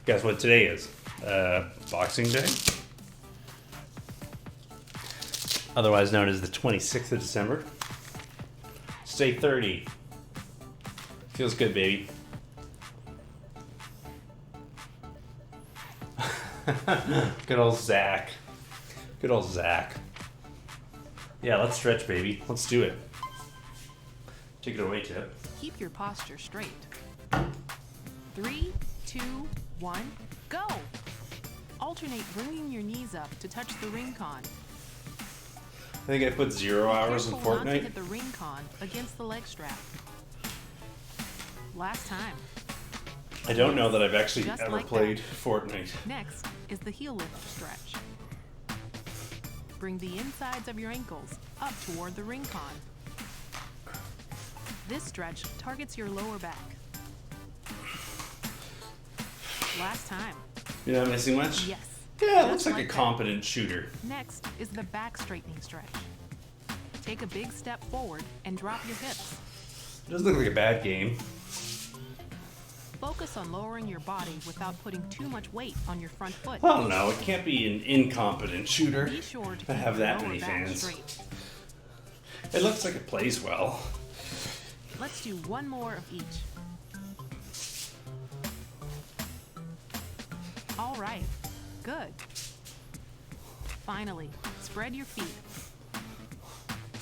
Guess what today is? Boxing Day. Otherwise known as the 26th of December. Stay 30. Feels good, baby. Good old Zach. Good old Zach. Yeah, let's stretch, baby. Let's do it. Take it away, Tip. Keep your posture straight. 3, 2, 1, go! Alternate bringing your knees up to touch the ring con. I think I put 0 hours in Careful not to Fortnite. hit the ring con against the leg strap. Last time. I don't know that I've actually Just ever like played that. Fortnite. Next is the heel lift stretch. Bring the insides of your ankles up toward the ring con. This stretch targets your lower back. Last time. You're not missing much? Yes. Yeah, it looks Just like a that. competent shooter. Next is the back straightening stretch. Take a big step forward and drop your hips. It doesn't look like a bad game. Focus on lowering your body without putting too much weight on your front foot. I don't know. It can't be an incompetent shooter. Be sure to I keep have your that lower many back fans. straight. It looks like it plays well. Let's do one more of each. All right, good. Finally, spread your feet.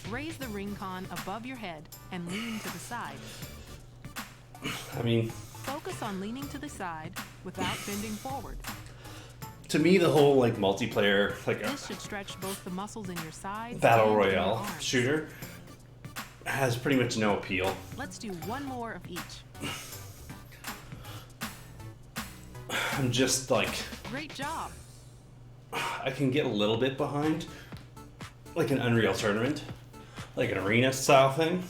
Raise the ring con above your head and lean to the side. I mean, Focus on leaning to the side without bending forward. to me, the whole like multiplayer, like a This should stretch both the muscles in your sides battle and in your royale arms. shooter has pretty much no appeal. Let's do one more of each. I'm just like, Great job. I can get a little bit behind like an Unreal Tournament, like an arena style thing,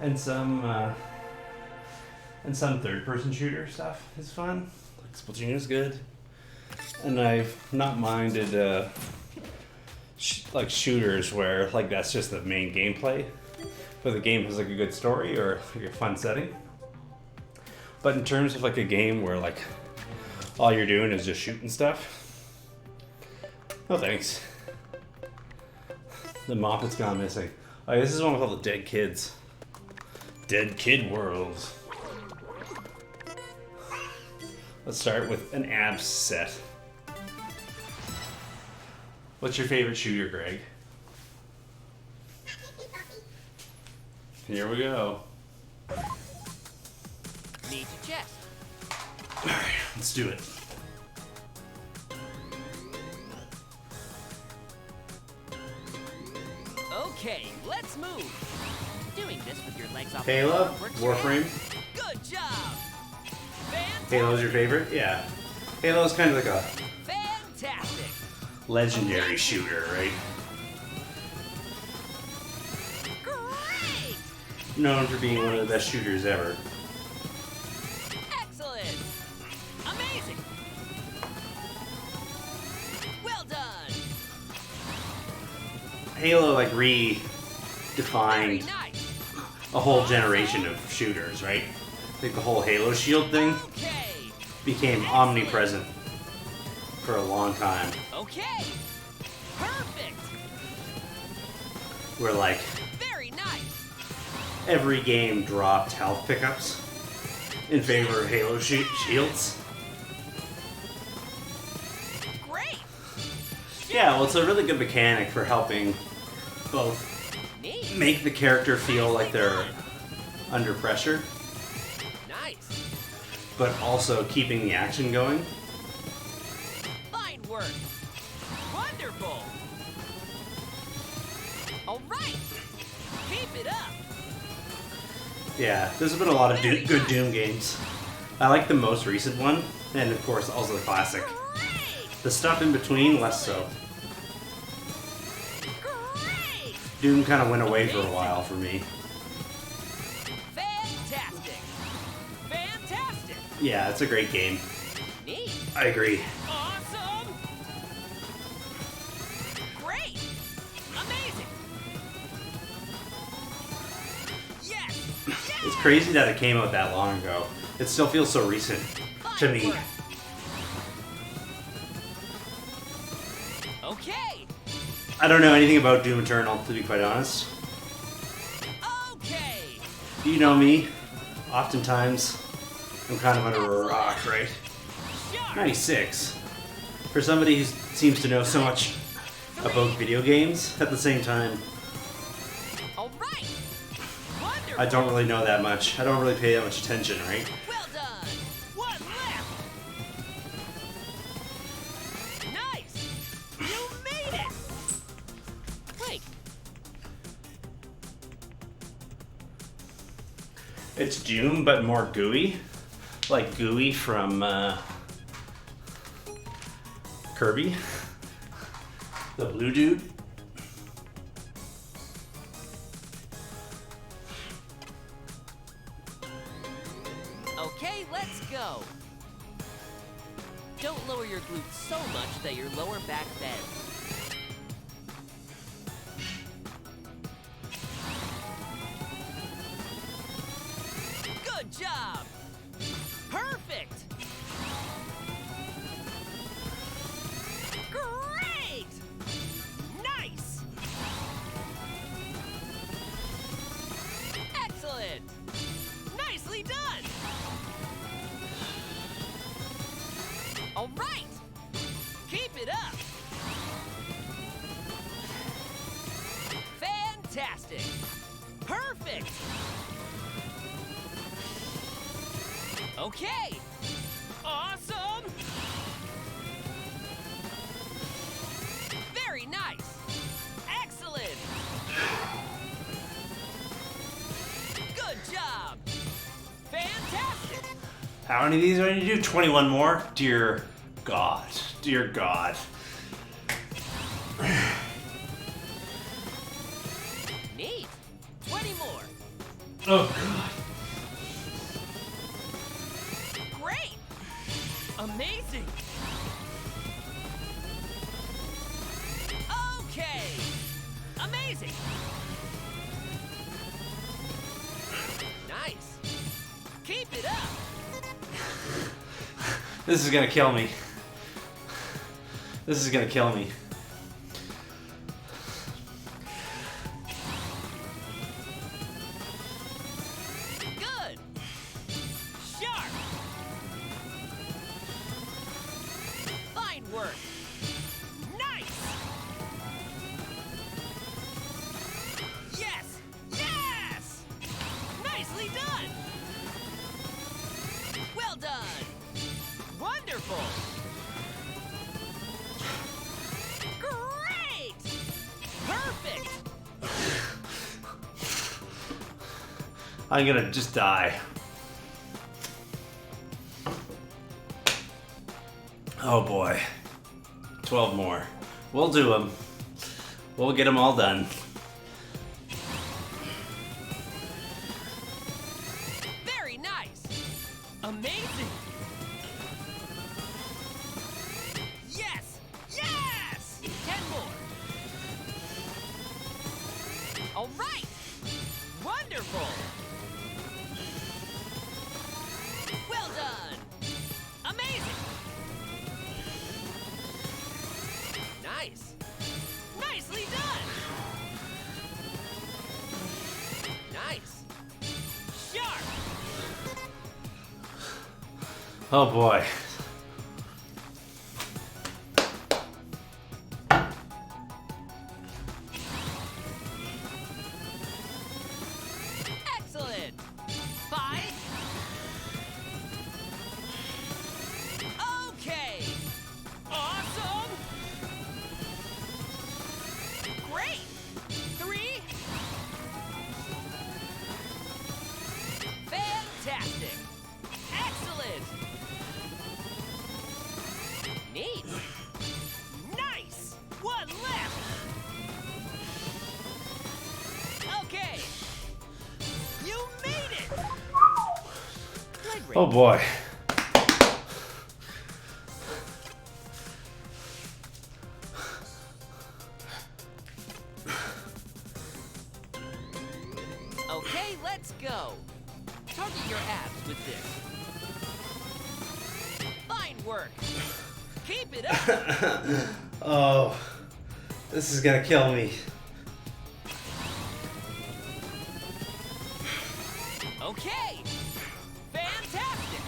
and some third-person shooter stuff is fun. Like Splatoon is good, and I've not minded like shooters where like that's just the main gameplay, but the game has like a good story or like a fun setting. But in terms of like a game where like all you're doing is just shooting stuff, no thanks. The Moppet's gone missing. Oh, this is one with all the dead kids. Dead Kid Worlds. Let's start with an abs set. What's your favorite shooter, Greg? Here we go. Knee to chest. Alright, let's do it. Okay, let's move. Doing this with your legs off Halo? the floor works Warframe? great. Good job. Fantastic. Halo's your favorite? Yeah. Halo's kind of like a Fantastic. legendary shooter, right? Great. Known for being one of the best shooters ever. Excellent. Amazing. Well done. Halo like Very redefined nice. a whole generation of shooters, right? Like the whole Halo shield thing Okay. became omnipresent for a long time. Okay. Perfect. Where like Very nice. every game dropped health pickups in favor of Halo shields. Great. Yeah, well, it's a really good mechanic for helping both Neat. make the character feel like they're under pressure, Nice. but also keeping the action going. Fine work. Wonderful. All right. Keep it up. Yeah, there's been a lot of good Doom games. I like the most recent one, and of course also the classic. Great. The stuff in between, less so. Great. Doom kind of went away for a while for me. Fantastic. Fantastic. Yeah, it's a great game. Neat. I agree. Awesome. Great. Amazing. Yes. It's crazy that it came out that long ago. It still feels so recent to Fine me. work. I don't know anything about Doom Eternal, to be quite honest. Okay. You know me. Oftentimes, I'm kind of under a rock, right? Sharp. 96. For somebody who seems to know so much about video games, at the same time, All right. Wonderful. I don't really know that much. I don't really pay that much attention, right? Well done. One left. Nice. You made it. Wait. It's Doom, but more gooey. Like Gooey from Kirby. The blue dude. Okay, let's go. Don't lower your glutes so much that your lower back bends. Good job. Perfect. Great. Nice. Excellent. Nicely done. All right. Keep it up. Fantastic. Perfect. Okay. Awesome. Very nice. Excellent. Good job. Fantastic. How many of these are you do? 21 more? Dear God. Dear God. Neat. 20 more. Oh God. Great. Amazing. Okay. Amazing. Nice. Keep it up. This is gonna kill me. This is gonna kill me. Good. Sharp. Fine work. Nice. Yes. Yes. Nicely done. Well done. Wonderful. Great. Perfect. I'm gonna just die. Oh boy. 12 more. We'll do them. We'll get them all done. Very nice. Amazing. Yes. Yes. 10 more. All right. Wonderful. Well done. Amazing. Nice. Nicely done. Nice. Sharp. Oh boy. Excellent. 5. Okay. Awesome. Great. 3. Fantastic. Excellent. Neat. Nice. 1 left. Okay. You made it. Leg Oh raise. boy. Okay, let's go. Target your abs with this. Fine work. Keep it up. Oh. This is gonna kill me. Okay! Fantastic!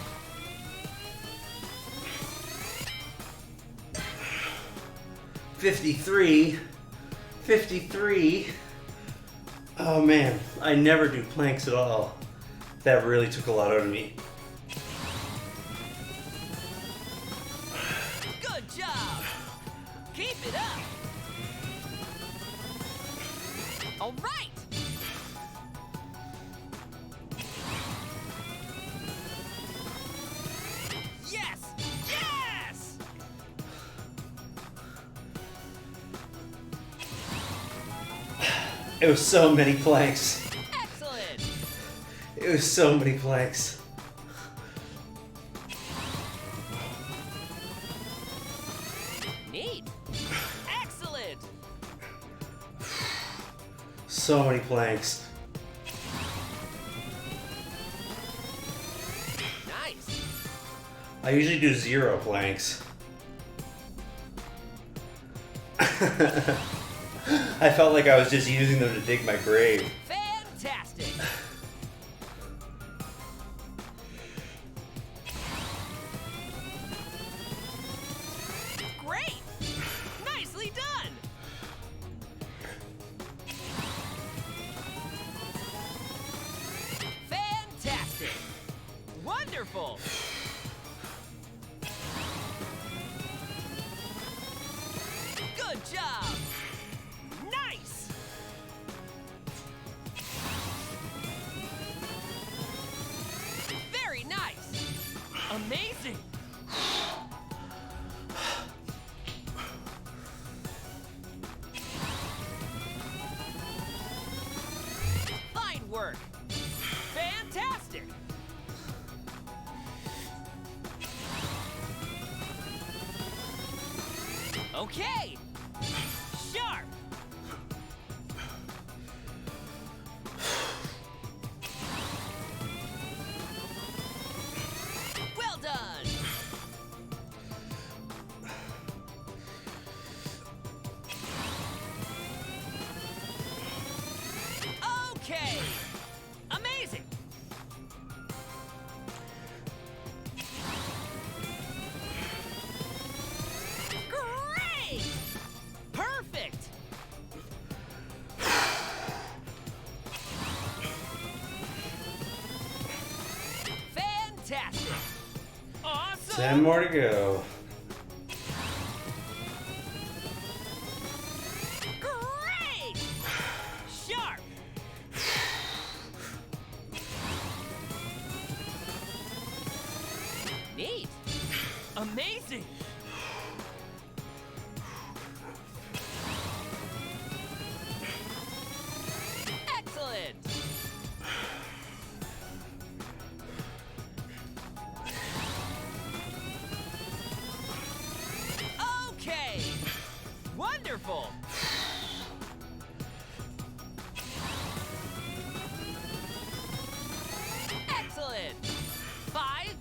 $53. $53. Oh man, I never do planks at all. That really took a lot out of me. Good job! Keep it up! All right! Yes! Yes! It was so many planks. Excellent! It was so many planks. Neat! Excellent! So many planks. Nice! I usually do 0 planks. I felt like I was just using them to dig my grave. Fantastic! Great! Nicely done! Fantastic! Wonderful! Good job! Nice! Very nice! Amazing! Fine work! Fantastic! Okay! Sharp! Well done! Okay! Amazing! Great! Perfect! Fantastic! Awesome! 10 more to go. Great! Sharp! Neat! Amazing! Excellent! Okay! Wonderful! Excellent! 5.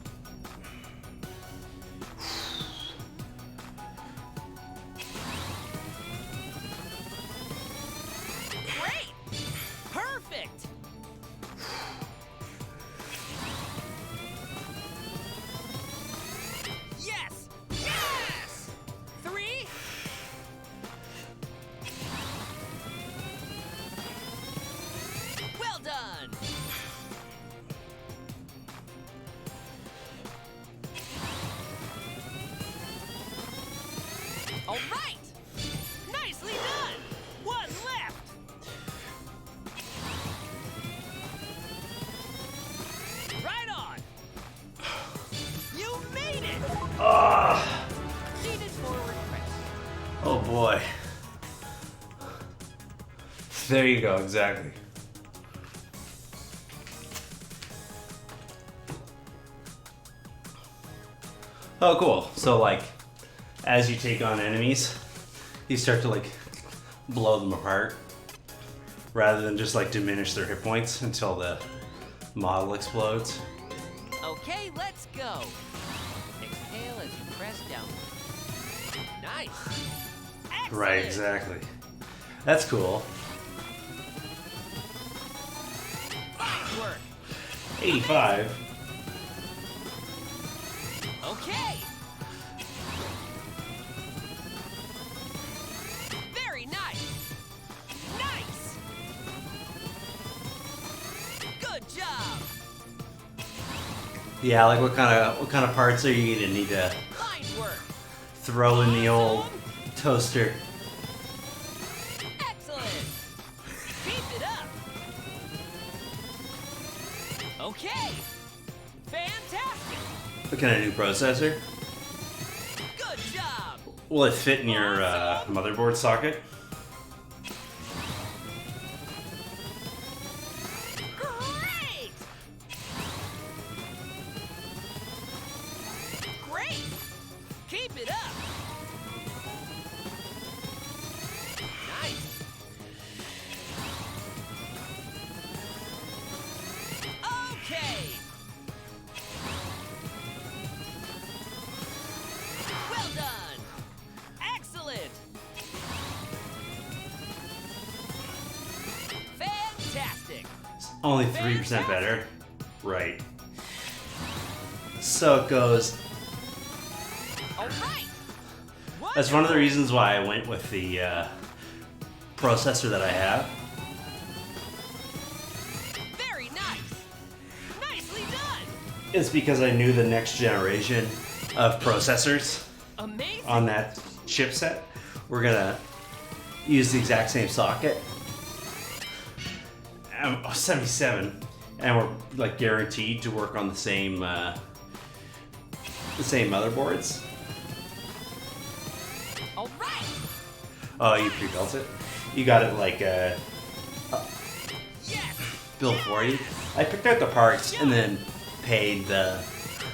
Great! Perfect! Yes! Yes! 3. Well done! All right! Nicely done! 1 left! Right on! You made it! Ah! Seated forward press. Oh boy. There you go, exactly. Oh, cool. So, like, as you take on enemies, you start to, like, blow them apart rather than just, like, diminish their hit points until the model explodes. Okay, let's go. Exhale as you press downward. Nice. Right, exactly. That's cool. Fine work. 85. Okay. Very nice. Nice. Good job. Yeah, like what kind of parts are you gonna need to Fine work. throw in the old toaster? Excellent. Keep it up. Okay. Fantastic. What kind of new processor? Good job. Will it fit in your motherboard socket? Great. Great. Keep it up. Nice. Okay. Well done. Excellent. Fantastic. Only 3% better. Right. So it goes. All right. That's one of the reasons why I went with the processor that I have. Very nice. Nicely done. It's because I knew the next generation of processors Amazing. on that chipset were gonna use the exact same socket. 77, and we're like guaranteed to work on the same motherboards. All right. Oh, you pre-built it? You got it like Yes. built for you? I picked out the parts and then paid the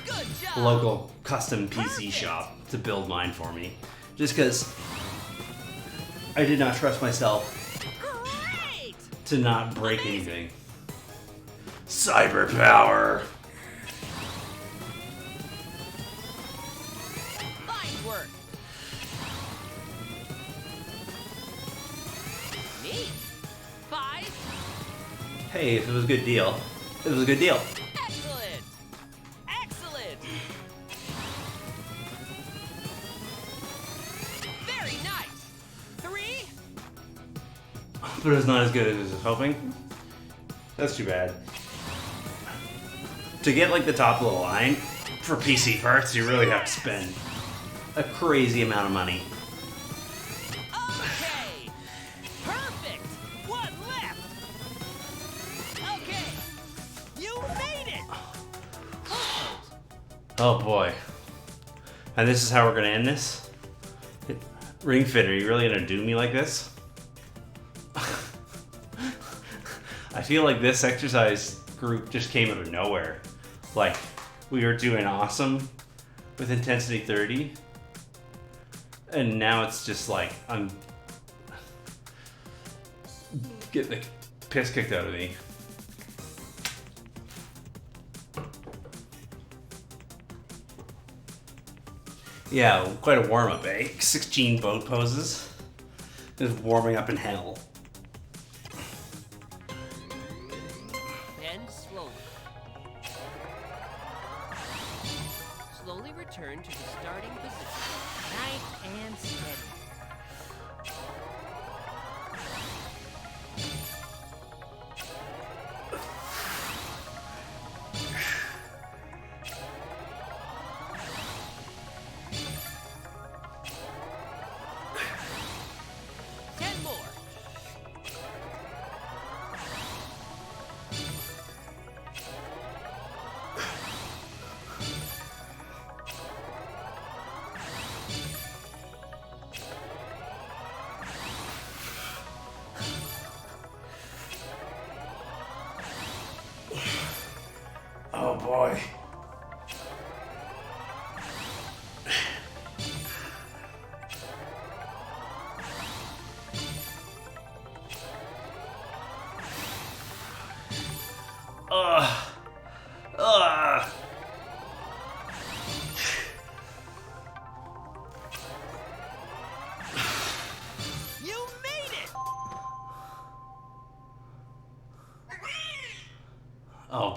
Good job. local custom PC shop to build mine for me. Just because I did not trust myself Great. to not break anything. Cyber power! Fine work. Neat. 5. Hey, if it was a good deal, it was a good deal. Excellent. Excellent. Very nice. 3. But it's not as good as I was hoping. That's too bad. To get like the top of the line for PC parts, you really have to spend a crazy amount of money. Okay. Perfect. 1 left. Okay. You made it. Oh boy. And this is how we're gonna end this? Ring Fit, are you really gonna do me like this? I feel like this exercise group just came out of nowhere. Like, we were doing awesome with intensity 30, and now it's just like, I'm getting the piss kicked out of me. Yeah, quite a warm-up, eh? 16 boat poses. Just warming up in hell. Bend slowly. Slowly return to the starting position. Nice and steady.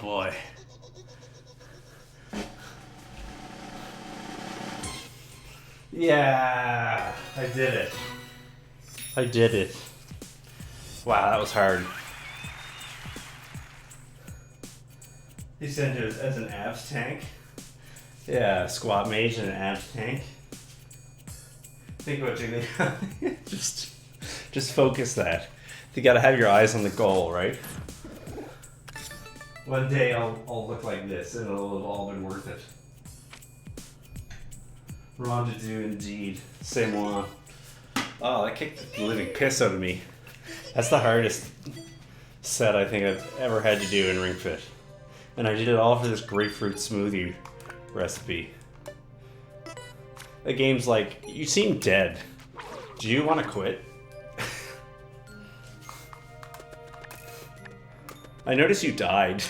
boy. Yeah, I did it. I did it. Wow, that was hard. He sent it as an abs tank. Yeah, squat mage and an abs tank. Think about it. just focus that. You gotta have your eyes on the goal, right? One day I'll look like this and it'll have all been worth it. Rendezvous indeed. C'est moi. Oh, that kicked the living piss out of me. That's the hardest set I think I've ever had to do in Ring Fit. And I did it all for this grapefruit smoothie recipe. The game's like, you seem dead. Do you want to quit? I noticed you died.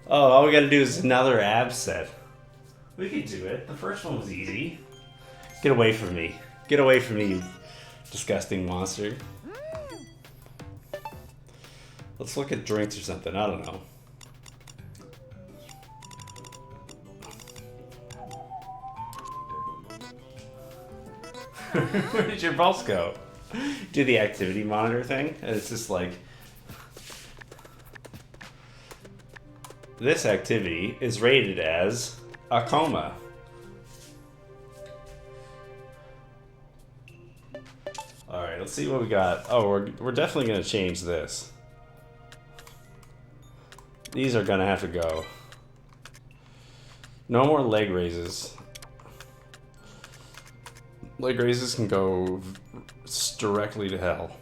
Oh, all we gotta do is another abs set. We can do it. The first one was easy. Get away from me. Get away from me, you disgusting monster. Let's look at drinks or something. I don't know. Where did your pulse go? Do the activity monitor thing, and it's just like, this activity is rated as a coma. Alright, let's see what we got. Oh, we're definitely going to change this. These are going to have to go. No more leg raises. Leg raises can go directly to hell.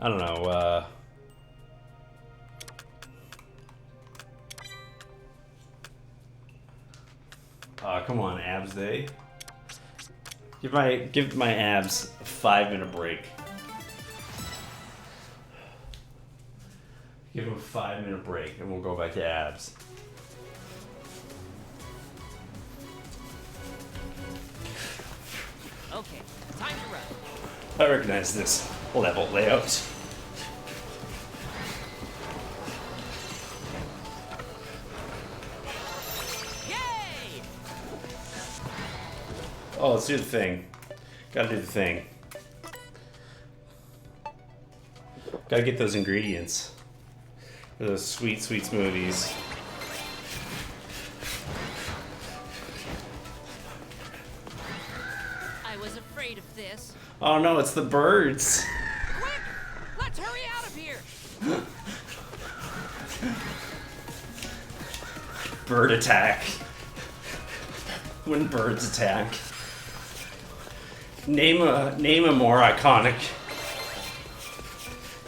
I don't know, come on, abs day. Give my abs a 5-minute break. Give them a 5-minute break and we'll go back to abs. Okay, time to run. I recognize this level layout. Yay! Oh, let's do the thing. Gotta do the thing. Gotta get those ingredients. Those sweet, sweet smoothies. I was afraid of this. Oh no, it's the birds. Quick! Let's hurry out of here! Bird attack. When birds attack. Name a more iconic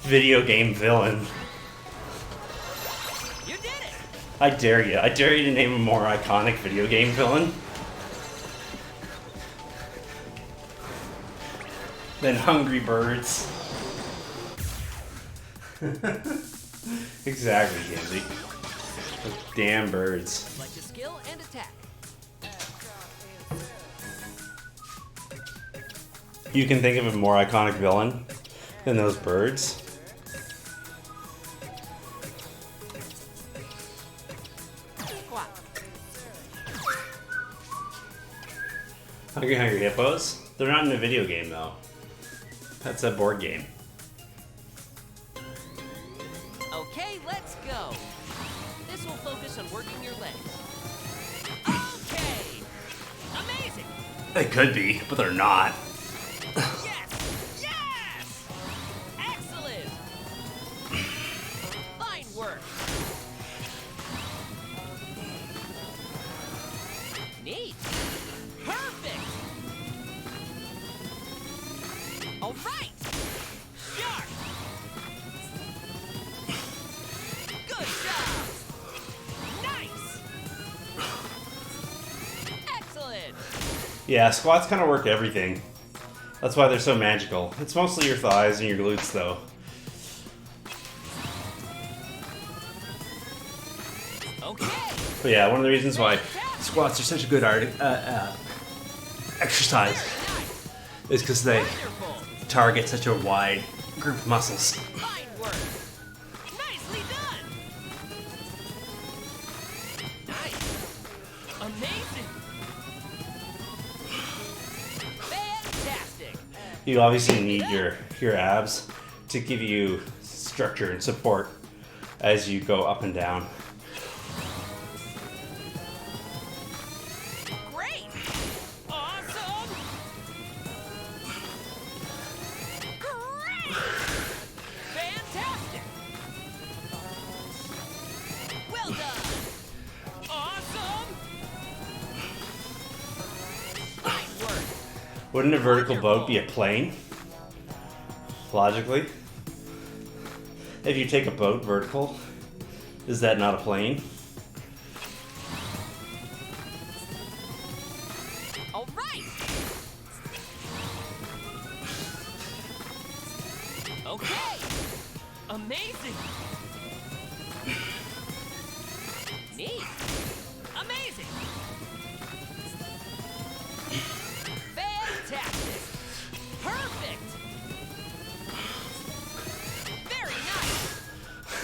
video game villain. You did it! I dare you. I dare you to name a more iconic video game villain than Hungry Birds. Exactly, Kenzie. Those damn birds. Like to skill and attack. You can think of a more iconic villain than those birds? Squat. Hungry Hungry Hippos? They're not in a video game though. That's a board game. Okay, let's go. This will focus on working your legs. Okay! Amazing! They could be, but they're not. Yes! Yes! Excellent! Fine work! Neat! Perfect! All right! Sharp! Good job! Nice! Excellent! Yeah, squats kind of work everything. That's why they're so magical. It's mostly your thighs and your glutes though. Okay! But yeah, one of the reasons why squats are such a good exercise is because they target such a wide group of muscles. Fine work. Nicely done. Nice. Amazing. Fantastic. You obviously need your abs to give you structure and support as you go up and down. Great. Awesome. Great. Fantastic. Well done. Awesome. Fine work. Wouldn't a vertical boat be a plane? Logically? If you take a boat vertical, is that not a plane? All right. Okay. Amazing. Neat. Amazing. Fantastic. Perfect. Very nice.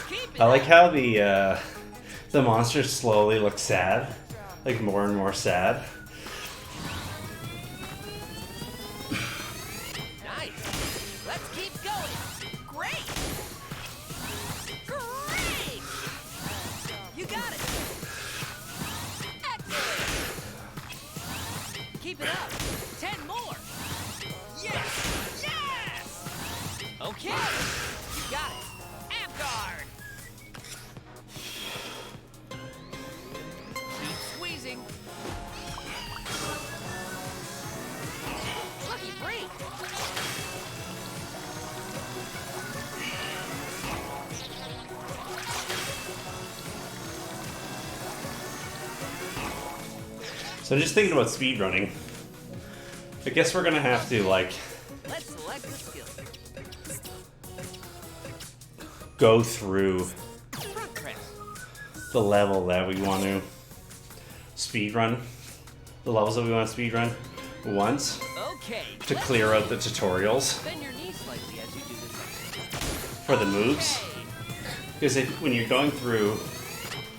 Keep it I like up. how the monsters slowly look sad, like more and more sad. Nice. Let's keep going. Great. Great. You got it. Excellent. Keep it up. 10 more. Yes. Yes. Okay. You got it. Amp guard. Keep squeezing. Lucky break. So just thinking about speed running, I guess we're gonna have to like Let's select the skill. go through Front press. the level that we want to speed run, the levels that we want to speed run once Okay. to clear out the tutorials Bend your knees slightly as you do this exercise. for the moves. Because when you're going through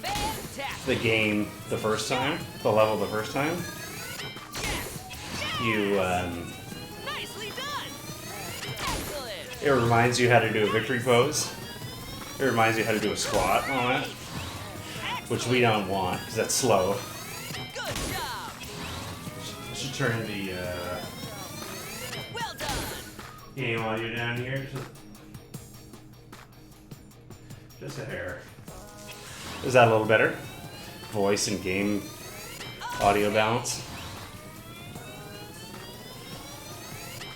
Fantastic. the game the first time, the level the first time, Yes. you Nicely done. Excellent. it reminds you how to do a victory pose. It reminds you how to do a squat and all that, which we don't want because that's slow. Good job. I should turn the Well done. game audio down here just a hair. Is that a little better? Voice and game audio balance.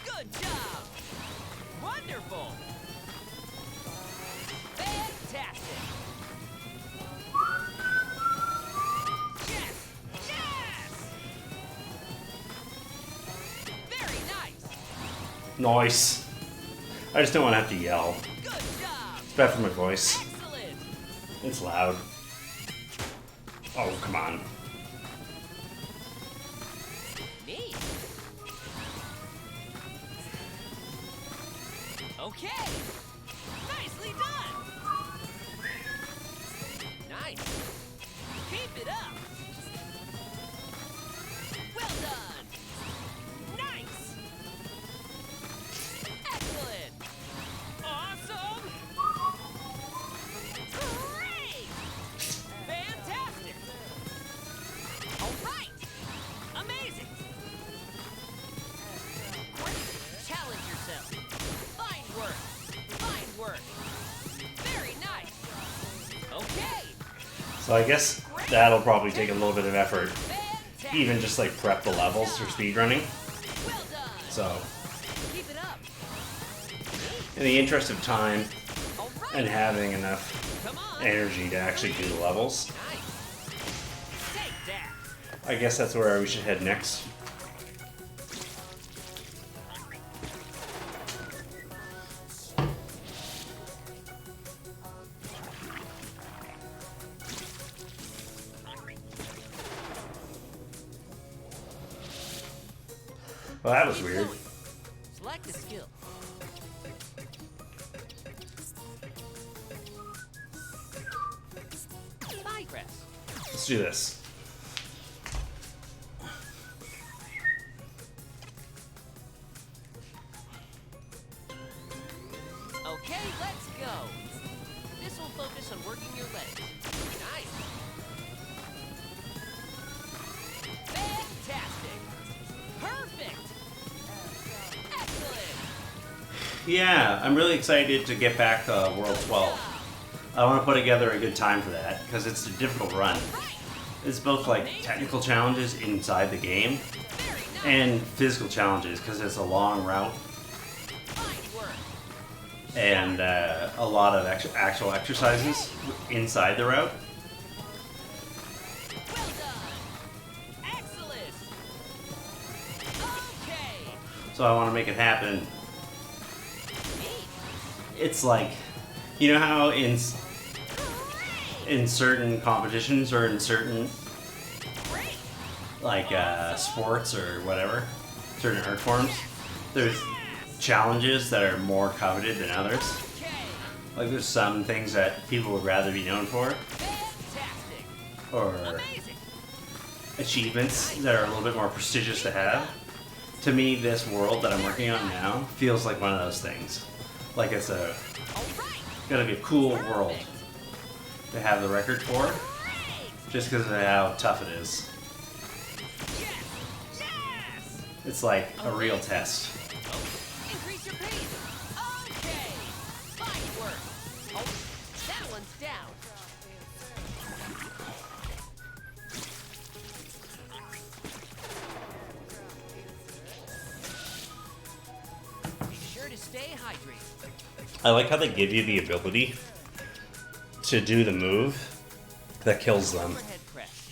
Good job. Wonderful. Fantastic. Yes. Yes. Very nice. Nice. I just don't want to have to yell. Good job. It's bad for my voice. Excellent. It's loud. Oh, come on. Neat. Okay. Nicely done. Nice. Keep it up. Well done. Nice. Excellent. Awesome. Great. Fantastic. All right. Amazing. Great. Challenge yourself. Fine work. Fine work. Very nice. Okay. So I guess that'll probably take a little bit of effort, Fantastic. even just like prep the levels for speedrunning. Well done. So, Keep it up. in the interest of time All right. and having enough Come on. energy to actually do the levels, Nice. Take that. I guess that's where we should head next. Well, that was Keep weird. going. Select a skill. Digress. Let's do this. Okay, let's go. This will focus on working your legs. Nice. Fantastic. Perfect. Excellent. Yeah, I'm really excited to get back to World 12. I want to put together a good time for that because it's a difficult run. Right. It's both like technical challenges inside the game Very nice. and physical challenges because it's a long route Fine work. and a lot of actual exercises inside the route. Well done. Excellent. Okay. So I want to make it happen. Neat. It's like, you know how in certain competitions or in certain Great. like sports or whatever, certain art forms, there's challenges that are more coveted than others. Okay. Like there's some things that people would rather be known for, Fantastic. or Amazing. achievements that are a little bit more prestigious to have. To me, this world that I'm working on now feels like one of those things. Like it's All right. gonna be a cool world to have the record for, Great. just because of how tough it is. Yes. Yes. It's like a real test. Oh, increase your pace. Okay. Fine work. Oh, that one's down. Be sure to stay hydrated. I like how they give you the ability to do the move that kills them. Overhead press.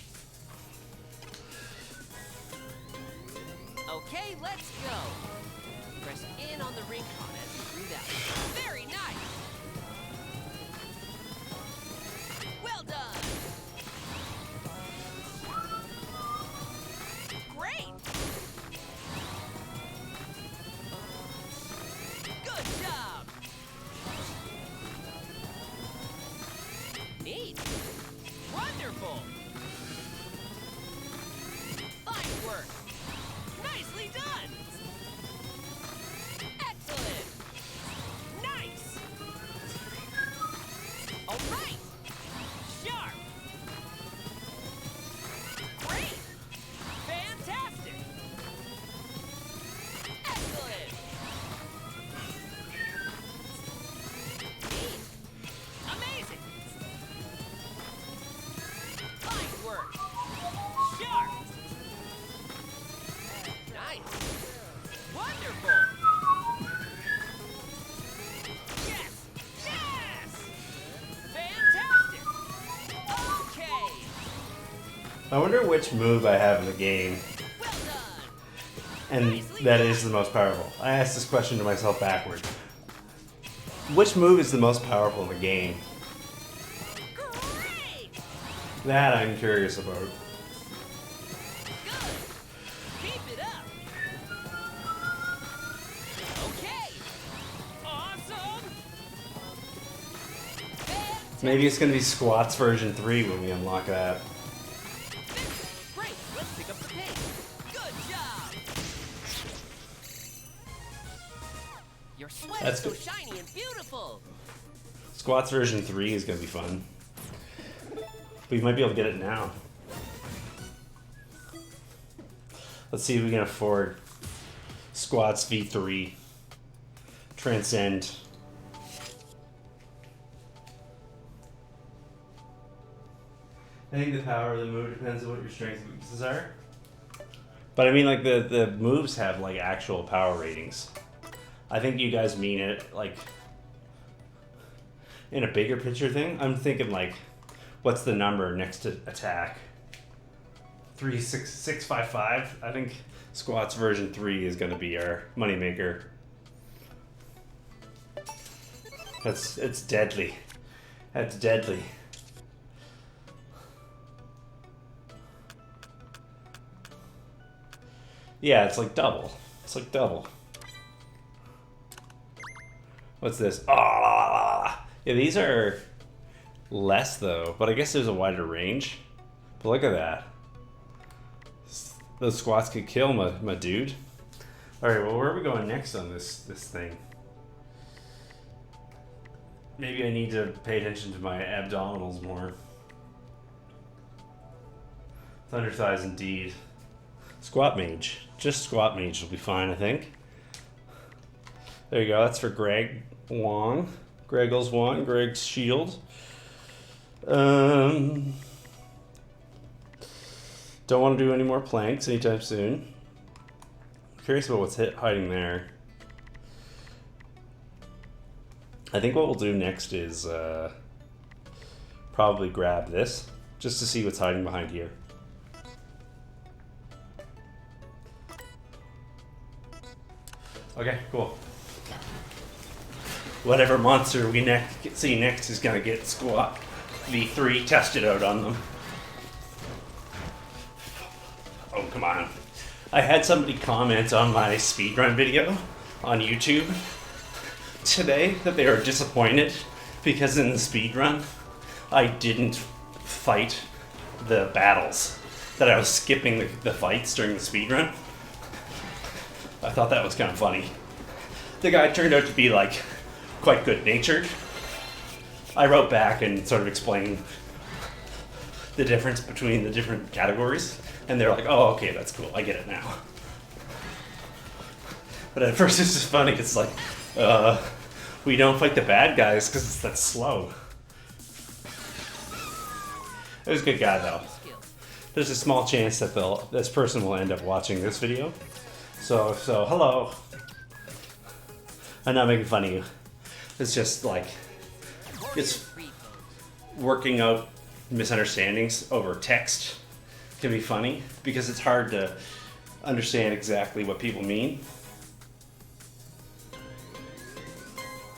Okay, let's go. Press in on the ring con as you breathe out. Very nice. Well done. Great. Good job. Neat. Wonderful. Fine work. Nicely done. Excellent. Nice. All right. Sharp. Great. Fantastic. Excellent. Neat. Amazing. Fine work. Sharp. Nice. Wonderful. Yes. Yes. Fantastic. Okay. I wonder which move I have in the game, Well done. and that is the most powerful. I asked this question to myself backward. Which move is the most powerful in the game? Great. That I'm curious about. Good. Keep it up. Okay. Awesome. Fantastic. Maybe it's gonna be squats version 3 when we unlock that. Great. Let's pick up the pace. Good job. Your sweat That's is so good. shiny and beautiful. Squats version 3 is gonna be fun. We might be able to get it now. Let's see if we can afford Squats V3. Transcend. I think the power of the move depends on what your strengths and weaknesses are. But I mean, like, the moves have, like, actual power ratings. I think you guys mean it, like, in a bigger picture thing. I'm thinking, like, what's the number next to attack? 36655. I think Squats version 3 is going to be our moneymaker. It's deadly. That's deadly. Yeah, it's like double. It's like double. What's this? Ah, yeah, these are less though, but I guess there's a wider range. But look at that. Those squats could kill my dude. All right, well, where are we going next on this thing? Maybe I need to pay attention to my abdominals more. Thunder thighs indeed. Squat mage. Just squat mage will be fine, I think. There you go. That's for Greg Wong. Greggles Wong. Greg's shield. Don't want to do any more planks anytime soon. Curious about what's hiding there. I think what we'll do next is probably grab this just to see what's hiding behind here. Okay, cool. Whatever monster we see next is gonna get squat V3 tested out on them. Oh, come on. I had somebody comment on my speedrun video on YouTube today that they were disappointed because in the speedrun I didn't fight the battles, that I was skipping the fights during the speedrun. I thought that was kind of funny. The guy turned out to be like quite good natured. I wrote back and sort of explained the difference between the different categories, and they're like, oh, okay, that's cool, I get it now. But at first it's just funny, it's like, we don't fight the bad guys because that's slow. It was a good guy though. There's a small chance that this person will end up watching this video. So hello. I'm not making fun of you. It's just like, it's working out misunderstandings over text can be funny because it's hard to understand exactly what people mean.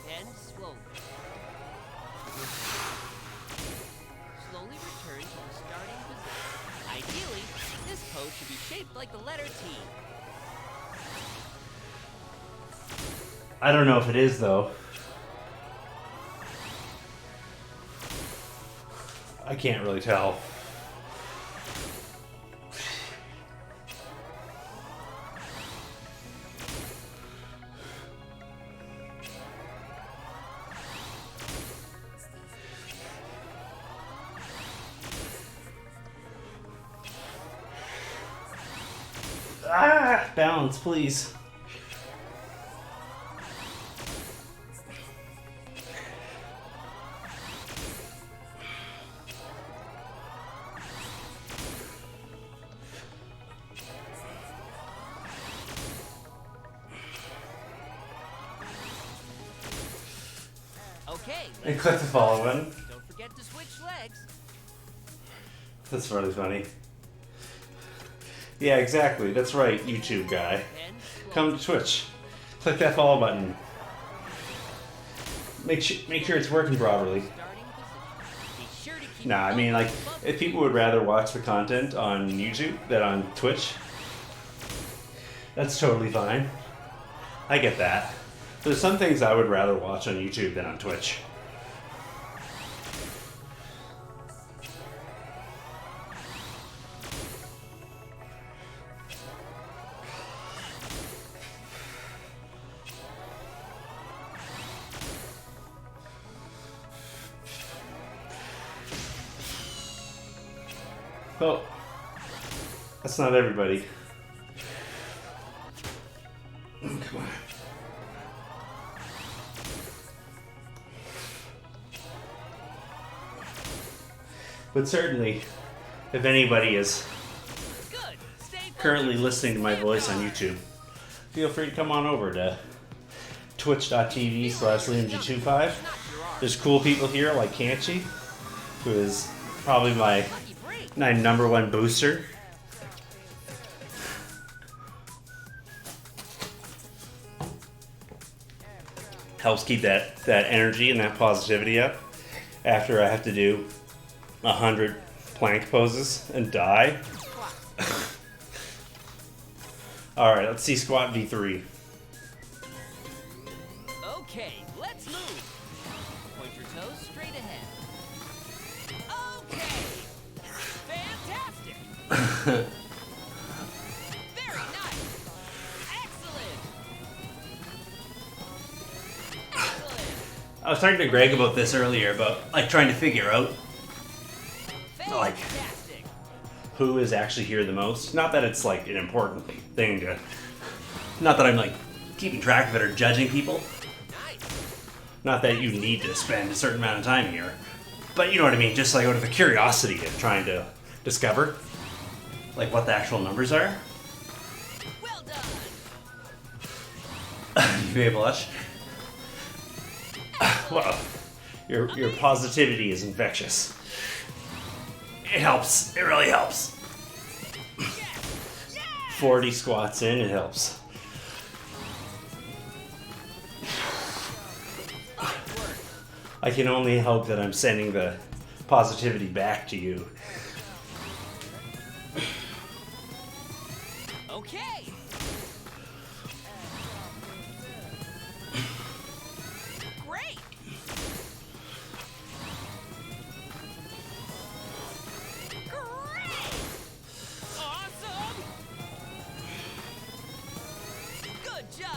And slowly. Slowly return to the starting position. Ideally, this pose should be shaped like the letter T. I don't know if it is though. I can't really tell. Ah, balance, please. Okay. And click the follow button. Don't forget to switch legs. That's really funny. Yeah, exactly. That's right, YouTube guy. And Come to Twitch. Click that follow button. Make sure it's working properly. starting position. Be sure to keep Nah, I mean, like, if people would rather watch the content on YouTube than on Twitch, that's totally fine. I get that. There's some things I would rather watch on YouTube than on Twitch. Oh, that's not everybody. Oh, come on. But certainly, if anybody is good. Stay currently listening to my voice on YouTube, feel free to come on over to twitch.tv/LiamG25. There's cool people here like Kanchi, who is probably my number one booster. Helps keep that energy and that positivity up after I have to do 100 plank poses and die. Alright, let's see squat V3. Okay, let's move. Point your toes straight ahead. Okay. Fantastic. Very nice. Excellent. Excellent. I was talking to Greg about this earlier, about like trying to figure out like Fantastic. who is actually here the most. Not that it's like an important thing to, not that I'm like keeping track of it or judging people. Nice. Not that you need to spend a certain amount of time here, but you know what I mean. Just like out of a curiosity of trying to discover like what the actual numbers are. Well done. You may blush. Well, your positivity is infectious. It helps. It really helps. 40 squats in, it helps. I can only hope that I'm sending the positivity back to you. Okay. Great. Great. Awesome. Good job.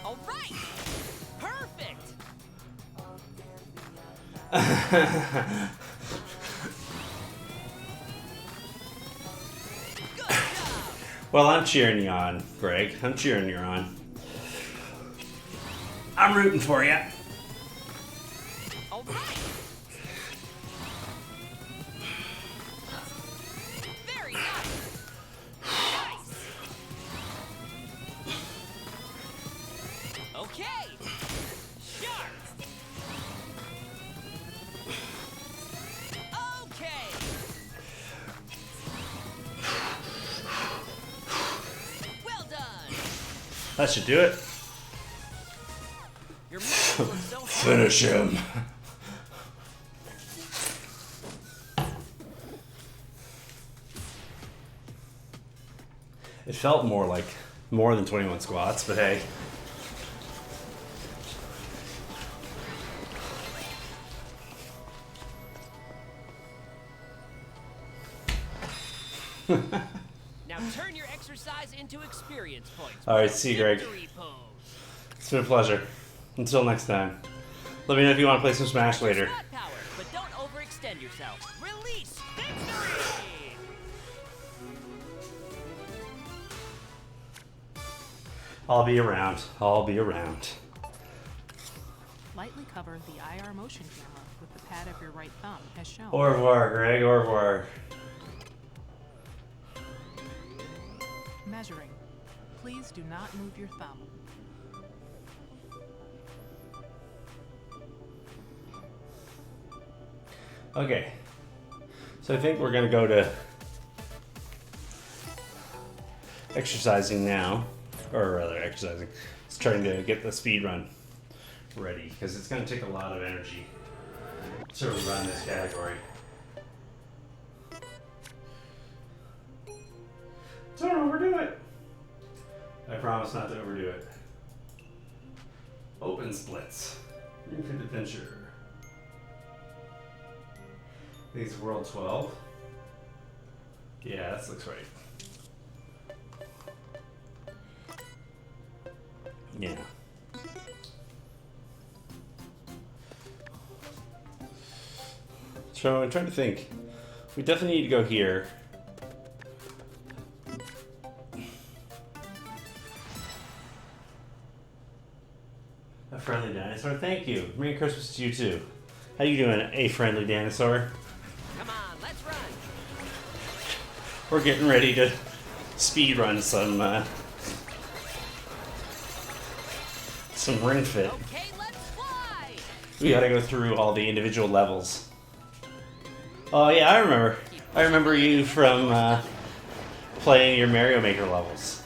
All right. Perfect. Good job. Well, I'm cheering you on, Greg. I'm cheering you on. I'm rooting for you. All right. Very nice. Nice. Okay. Sharp. Okay. Well done. That should do it. Your muscles look so Finish him. It felt more than 21 squats, but hey. Now turn your exercise into experience points. All right, see you, Greg. Victory pose. It's been a pleasure. Until next time. Let me know if you want to play some Smash later. Squat power, but don't overextend yourself. Release victory. I'll be around. I'll be around. Lightly cover the IR motion camera with the pad of your right thumb as shown. Au revoir, Greg. Au revoir. Measuring. Please do not move your thumb. Okay. So I think we're going to go to exercising now. Or rather, exercising. It's trying to get the speed run ready because it's going to take a lot of energy to run this category. Don't overdo it. I promise not to overdo it. Open splits. Ring fit adventure. These World 12. Yeah, this looks right. Yeah. So I'm trying to think. We definitely need to go here. A friendly dinosaur. Thank you. Merry Christmas to you too. How you doing, a friendly dinosaur? Come on, let's run. We're getting ready to speed run some ring fit. Okay, let's fly. We gotta go through all the individual levels. Oh yeah, I remember. I remember you from playing your Mario Maker levels.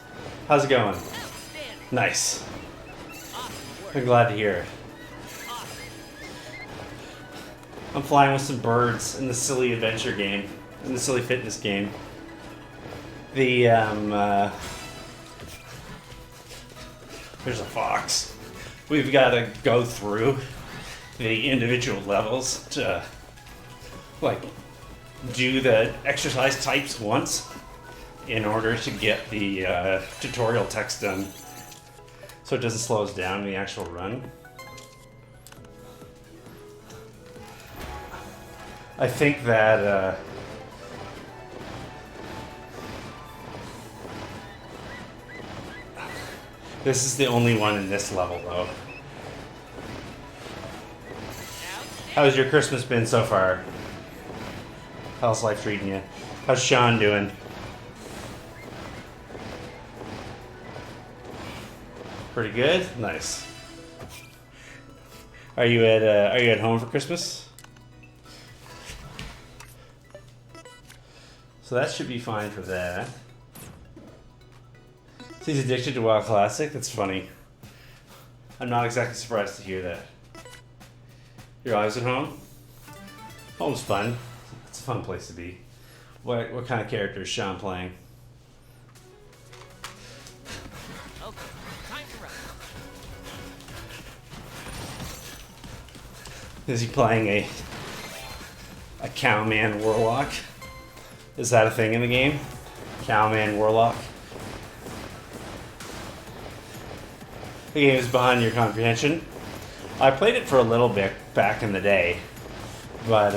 How's it going? Outstanding. Nice. Awesome work. I'm glad to hear it. Awesome. I'm flying with some birds in the silly adventure game. in the silly fitness game. The there's a fox. We've got to go through the individual levels to like do the exercise types once in order to get the tutorial text done, so it doesn't slow us down in the actual run. I think that this is the only one in this level, though. How's your Christmas been so far? How's life treating you? How's Sean doing? Pretty good? Nice. Are you at home for Christmas? So that should be fine for that. So he's addicted to WoW Classic? That's funny. I'm not exactly surprised to hear that. You're always at home? Home's fun. It's a fun place to be. What kind of character is Sean playing? Okay, time to run. Is he playing a Cowman Warlock? Is that a thing in the game? Cowman Warlock? The game is beyond your comprehension. I played it for a little bit back in the day, but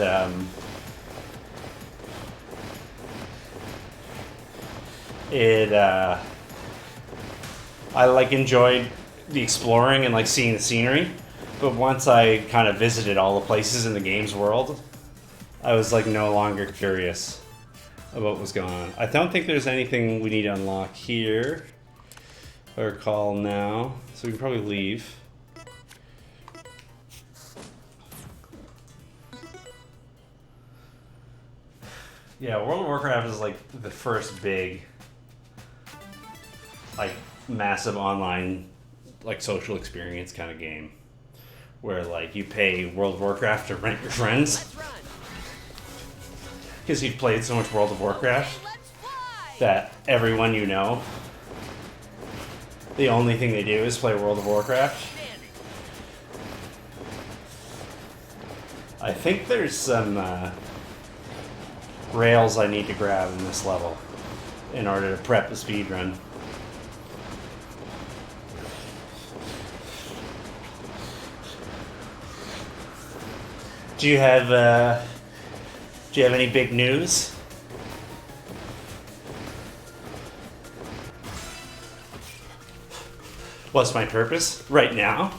I like enjoyed the exploring and like seeing the scenery, but once I kind of visited all the places in the game's world, I was like no longer curious about what was going on. I don't think there's anything we need to unlock here or call now, so we can probably leave. Yeah, World of Warcraft is like the first big, like, massive online, like, social experience kind of game, where like you pay World of Warcraft to rent your friends, Let's run. because you've played so much World of Warcraft Let's fly. that everyone you know, the only thing they do is play World of Warcraft. Standing. I think there's some rails I need to grab in this level in order to prep the speed run. Do you have any big news? What's my purpose right now?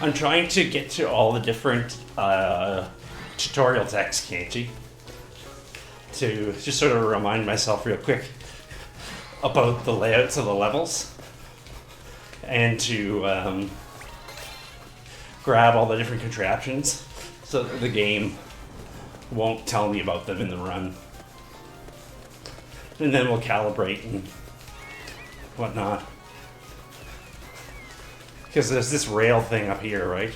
I'm trying to get to all the different tutorial texts, Kanchi, to just sort of remind myself real quick about the layouts of the levels, and to grab all the different contraptions so that the game won't tell me about them in the run. And then we'll calibrate and whatnot. Because there's this rail thing up here, right?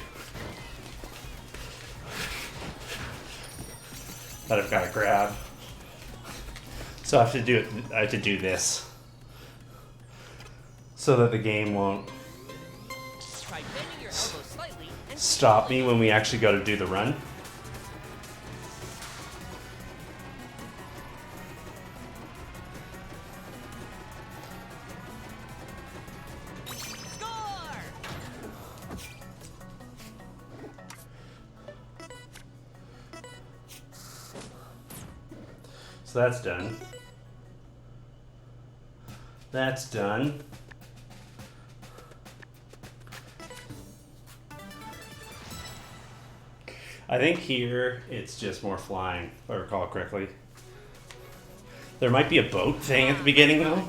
That I've got to grab. So I have to do this, so that the game won't Try bending your elbow slightly and stop me when we actually go to do the run. score. So that's done. That's done. I think here it's just more flying, if I recall correctly. There might be a boat thing at the beginning though.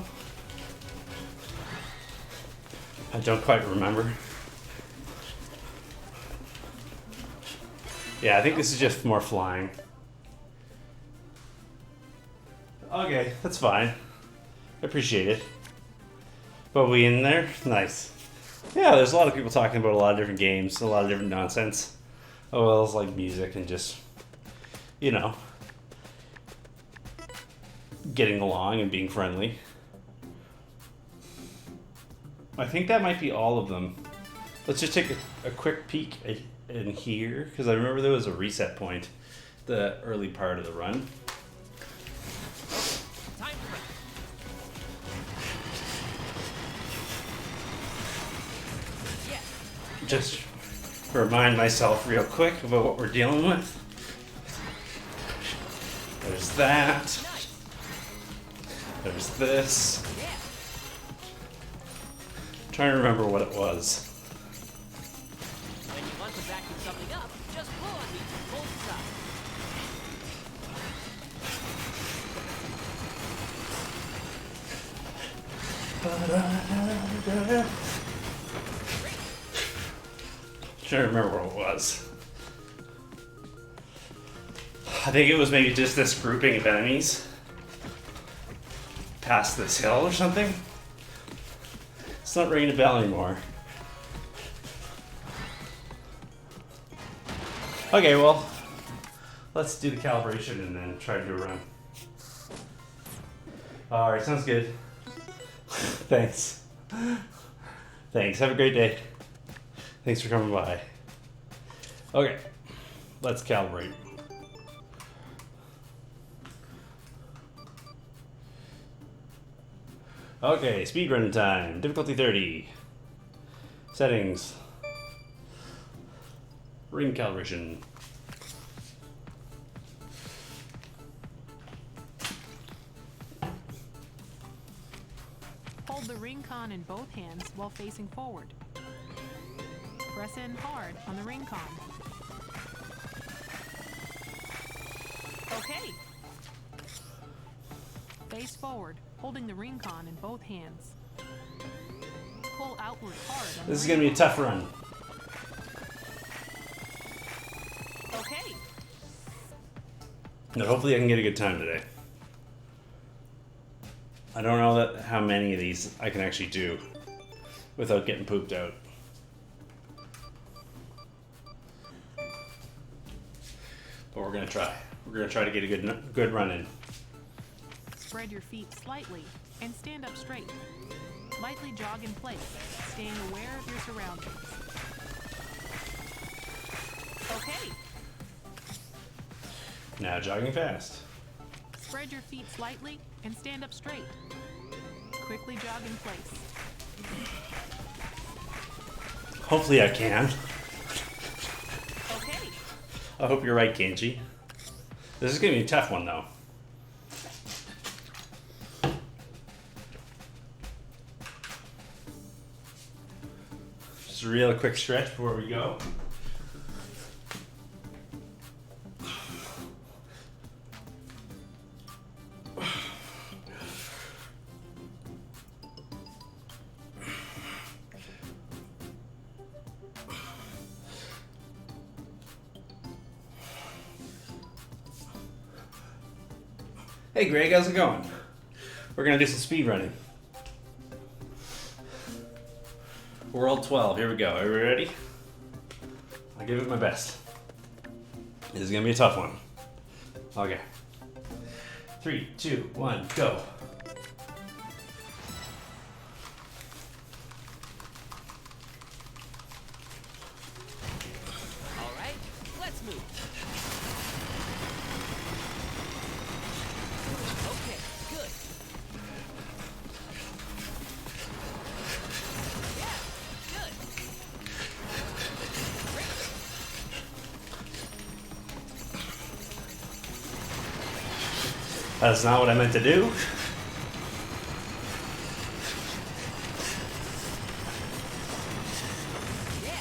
I don't quite remember. Yeah, I think this is just more flying. Okay, that's fine. I appreciate it. But we in there? Nice. Yeah, there's a lot of people talking about a lot of different games, a lot of different nonsense. Oh, well, it's like music and just, you know, getting along and being friendly. I think that might be all of them. Let's just take a quick peek in here, because I remember there was a reset point the early part of the run. Time to run. Yeah. Just remind myself real quick about what we're dealing with. There's that. Nice. There's this. Yeah. Trying to remember what it was. When you want to vacuum something up, just pull on these from both sides. Trying to remember what it was. I think it was maybe just this grouping of enemies past this hill or something. It's not ringing a bell anymore. Okay, well, let's do the calibration and then try to do a run. Alright, sounds good. Thanks. Thanks, have a great day. Thanks for coming by. Okay, let's calibrate. Okay, speedrun time. Difficulty 30. Settings. Ring calibration. Hold the ring con in both hands while facing forward. Press in hard on the ring con. Okay. Face forward, holding the ring con in both hands. Pull outward hard on the This is ring gonna be a con. tough run. Okay. But hopefully I can get a good time today. I don't know how many of these I can actually do without getting pooped out. But we're gonna try. We're gonna try to get a good run in. Spread your feet slightly and stand up straight. Lightly jog in place, staying aware of your surroundings. Okay. Now jogging fast. Spread your feet slightly and stand up straight. Quickly jog in place. Hopefully I can. Okay. I hope you're right, Kenji. This is gonna be a tough one though. Just a real quick stretch before we go. Hey Greg, how's it going? We're gonna do some speed running. World 12, here we go. Are we ready? I'll give it my best. This is gonna be a tough one. Okay. 3, 2, 1, go. All right, let's move. Okay, good. Yeah, good. Great. That's not what I meant to do. Yeah.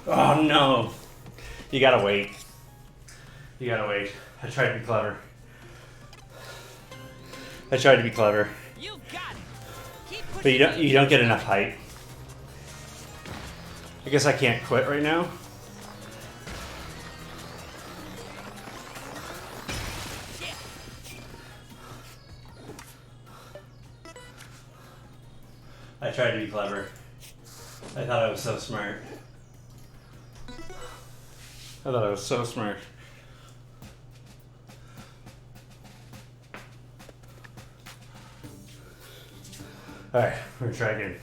Oh no. You gotta wait. You gotta wait. I tried to be clever. You got it. Keep pushing. But you don't get enough height. I guess I can't quit right now. I tried to be clever. I thought I was so smart. I thought I was so smart. Alright, we're gonna try again.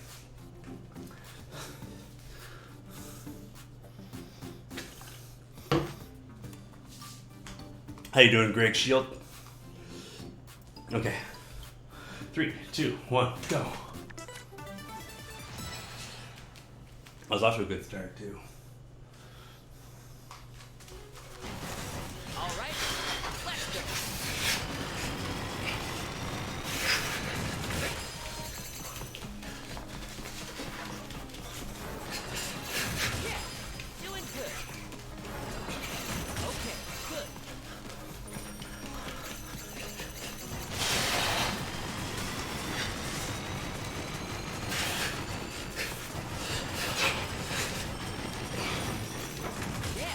How you doing, Greg Shield? Okay. 3, 2, 1, go. I was off to a good start too. All right, let's go. Yeah, doing good. Okay, good. Yeah.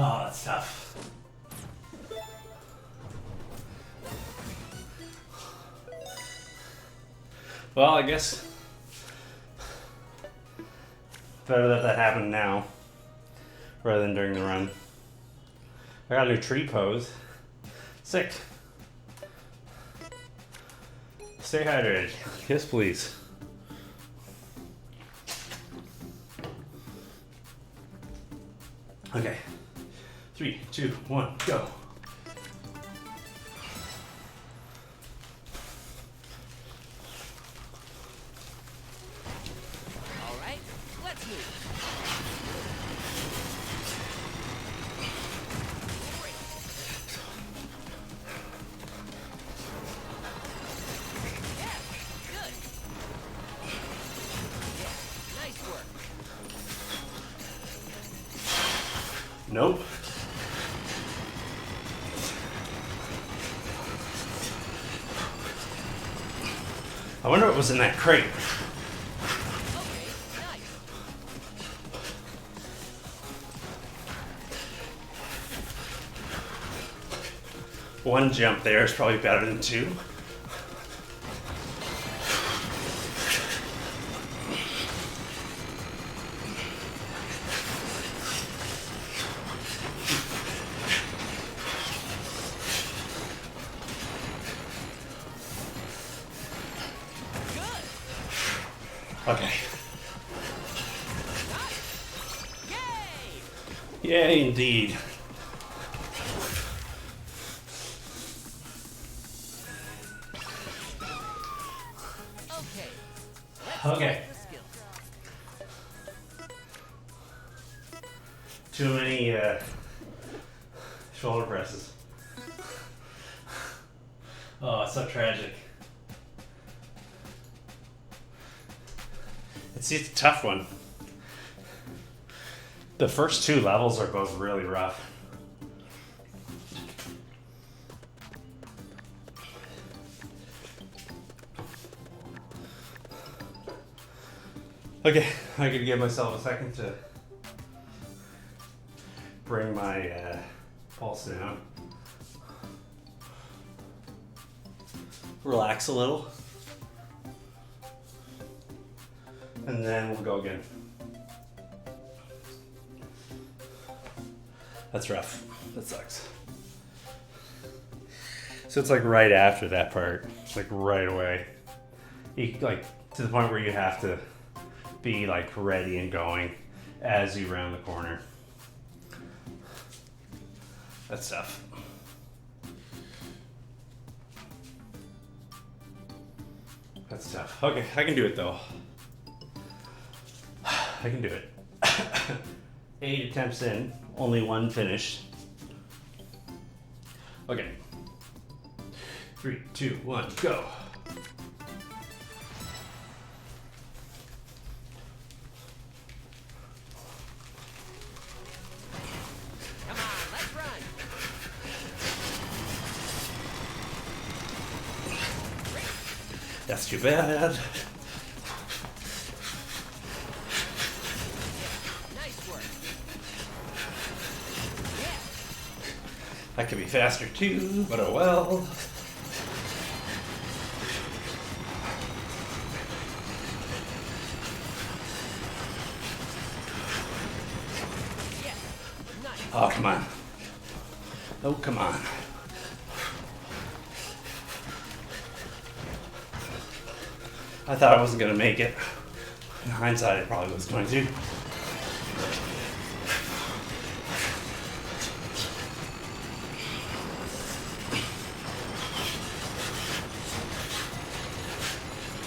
Oh, that's tough. Well, I guess better that happened now rather than during the run. I got a new tree pose. Sick. Stay hydrated. Yes, please. Okay. 3, 2, 1, go. All right, let's move. Great. Yeah, good. Yeah, nice work. Nope. I wonder what was in that crate. Okay, nice. One jump there is probably better than two. Okay. Yay! Yay, indeed. Okay. Let's Okay. test the skills. Too many shoulder presses. Oh, it's so tragic. It's a tough one. The first two levels are both really rough. Okay, I could give myself a second to bring my pulse down. Relax a little. And then we'll go again. That's rough. That sucks. So it's like right after that part, like right away. Like to the point where you have to be like ready and going as you round the corner. That's tough. That's That's tough. Okay, I can do it though. I can do it. 8 attempts in, only 1 finished. Okay. 3, 2, 1, go. Come on, let's run. That's too bad. Nice work. Yeah. That could be faster too, but oh well. Yeah. Nice. Oh, come on. Oh, come on. I thought I wasn't going to make it. In hindsight, I probably was going to.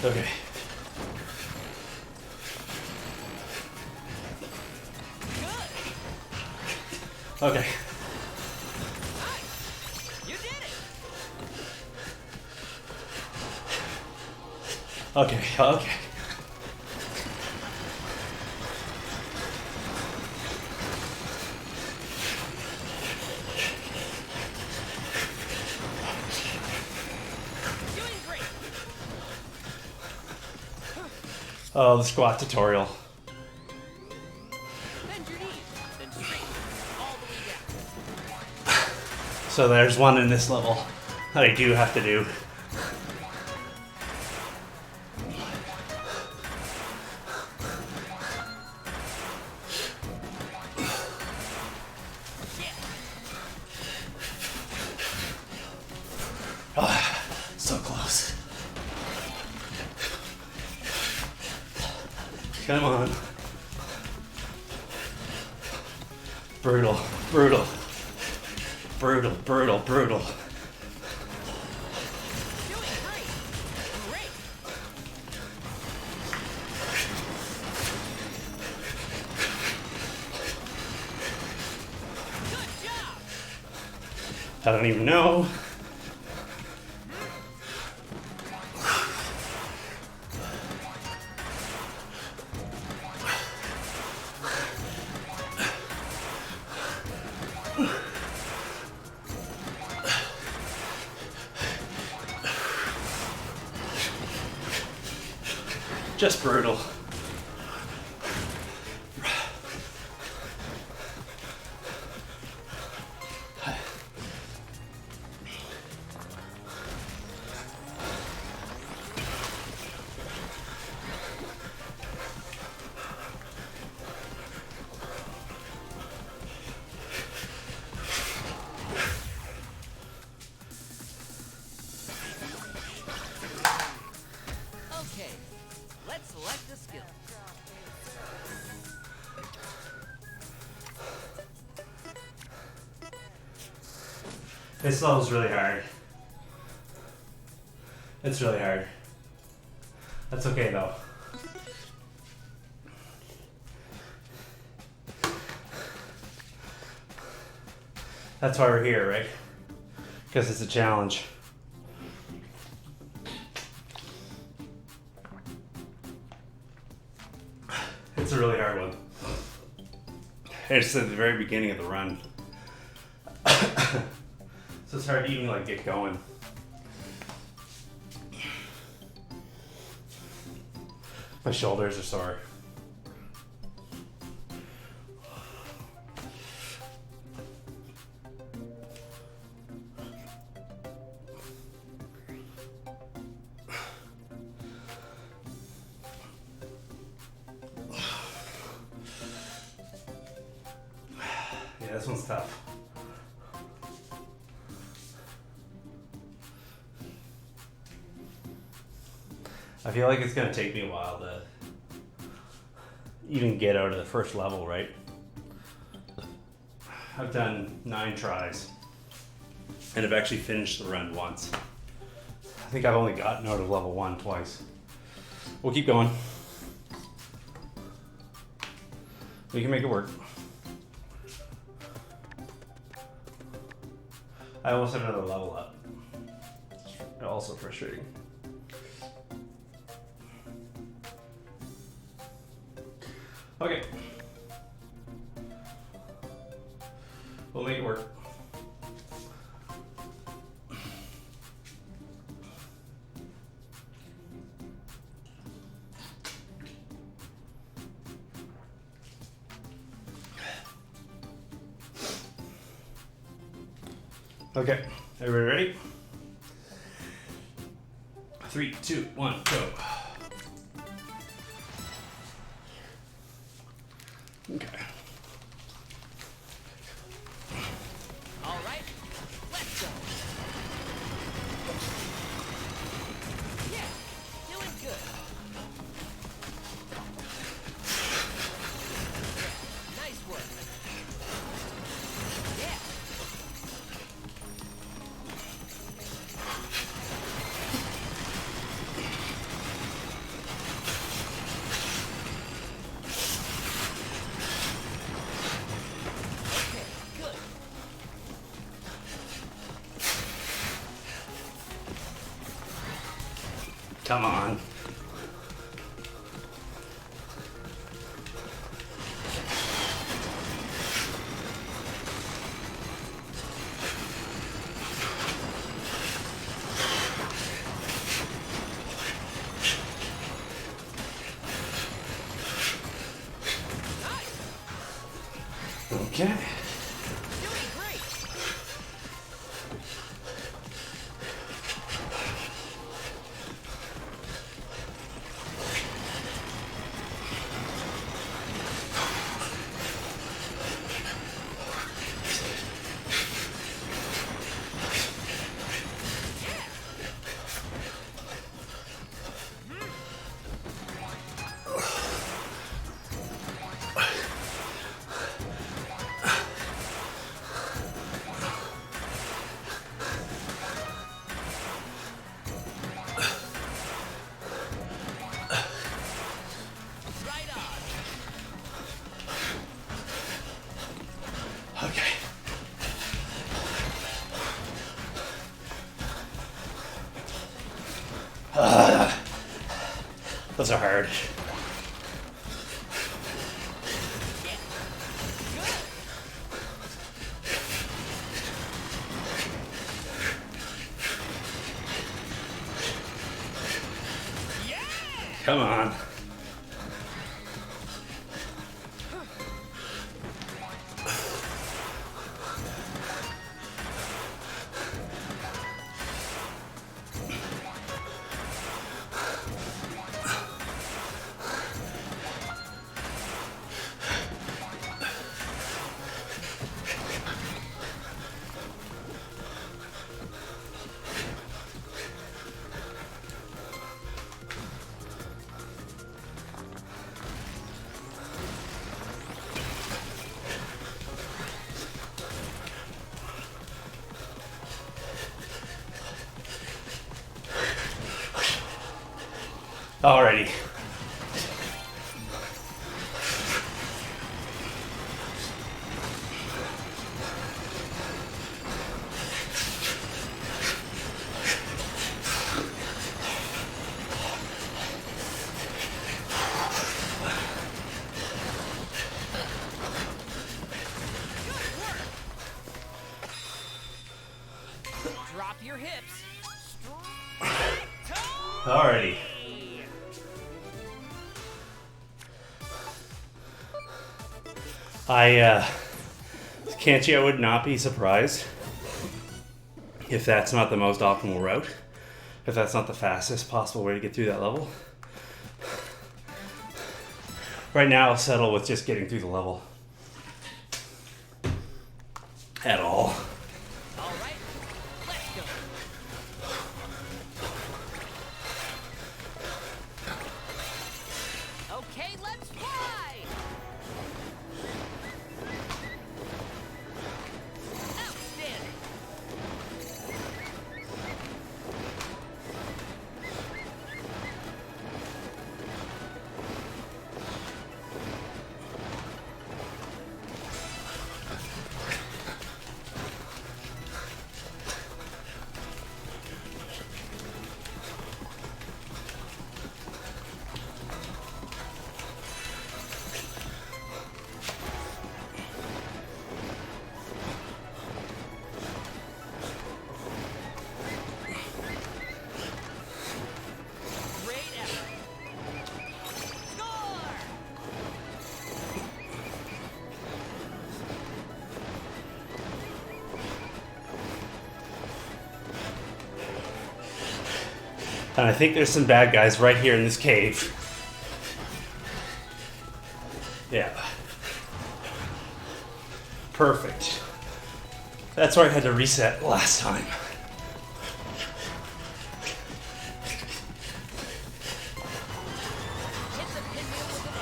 Okay. Okay. Nice. You did it. Okay. Okay. Doing great. Oh, the squat tutorial. Bend your knees, then straighten all the way down. So there's one in this level that I do have to do. Ah, so close. Come on. Brutal, brutal. Brutal, brutal, brutal. Doing great. Great. Good job. I don't even know. Just brutal. Okay. Let's select a skill. This level's really hard. It's really hard. That's okay though. That's why we're here, right? Because it's a challenge. It's a really hard one. It's at the very beginning of the run. So it's hard to even like get going. My shoulders are sore. Yeah, this one's tough. I feel like it's gonna take me a while to even get out of the first level, right? I've done 9 tries and I've actually finished the run once. I think I've only gotten out of level 1 twice. We'll keep going. We can make it work. I almost had another level up. Also frustrating. Okay. We'll make it work. Okay, everybody ready? 3, 2, 1, go. Okay. All right, let's go. Yeah, doing good. Yeah, nice work. Yeah. Okay, good. Come on. Nice. Okay. Doing great. Right on. Okay. Those are hard. Yeah. Good. Yeah. Come on. Alrighty. Drop your hips. Alrighty. Can't I would not be surprised if that's not the most optimal route, if that's not the fastest possible way to get through that level. Right now, I'll settle with just getting through the level. At all. All right, let's go. Okay, let's fly. Outstanding. And I think there's some bad guys right here in this cave. Yeah. Perfect. That's where I had to reset last time. Hit the pinwheel with an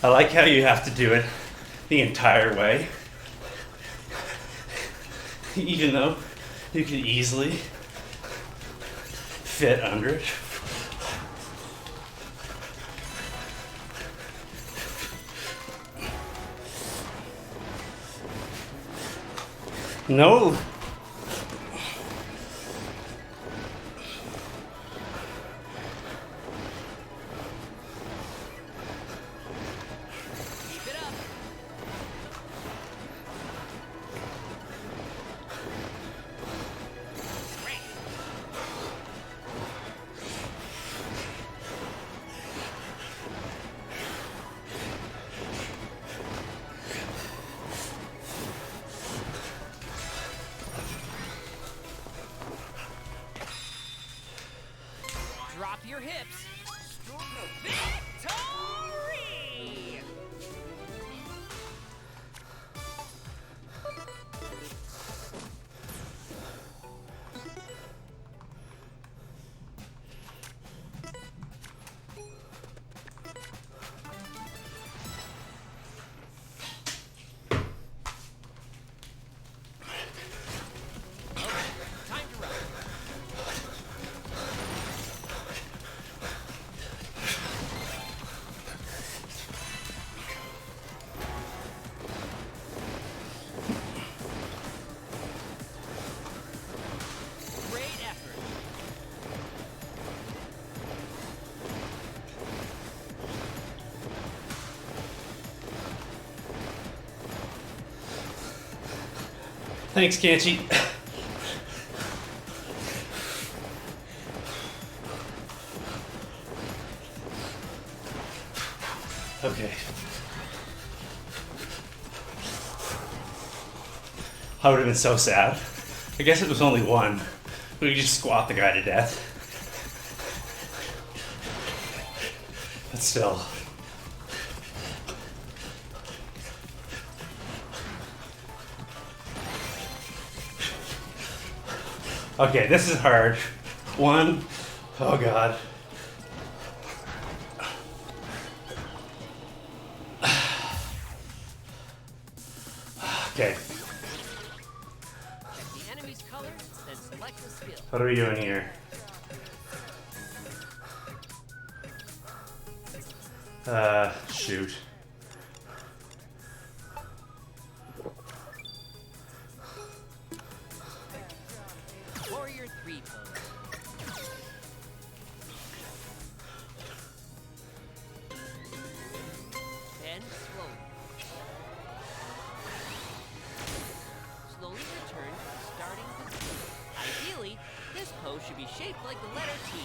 arrow. I like how you have to do it the entire way. Even though you can easily fit under it. No. Keep it up. Great. Drop your hips. Victory! Okay, time to run. Great effort. Thanks, Kanchi. Okay. I would have been so sad. I guess it was only one. We could just squat the guy to death. But still. Okay, this is hard. One. Oh god. Okay, Check the enemy's color, then select the skill. what are we doing here? Shoot. Warrior 3 pose. Bend slowly. Slowly return to the starting position. Ideally, this pose should be shaped like the letter T.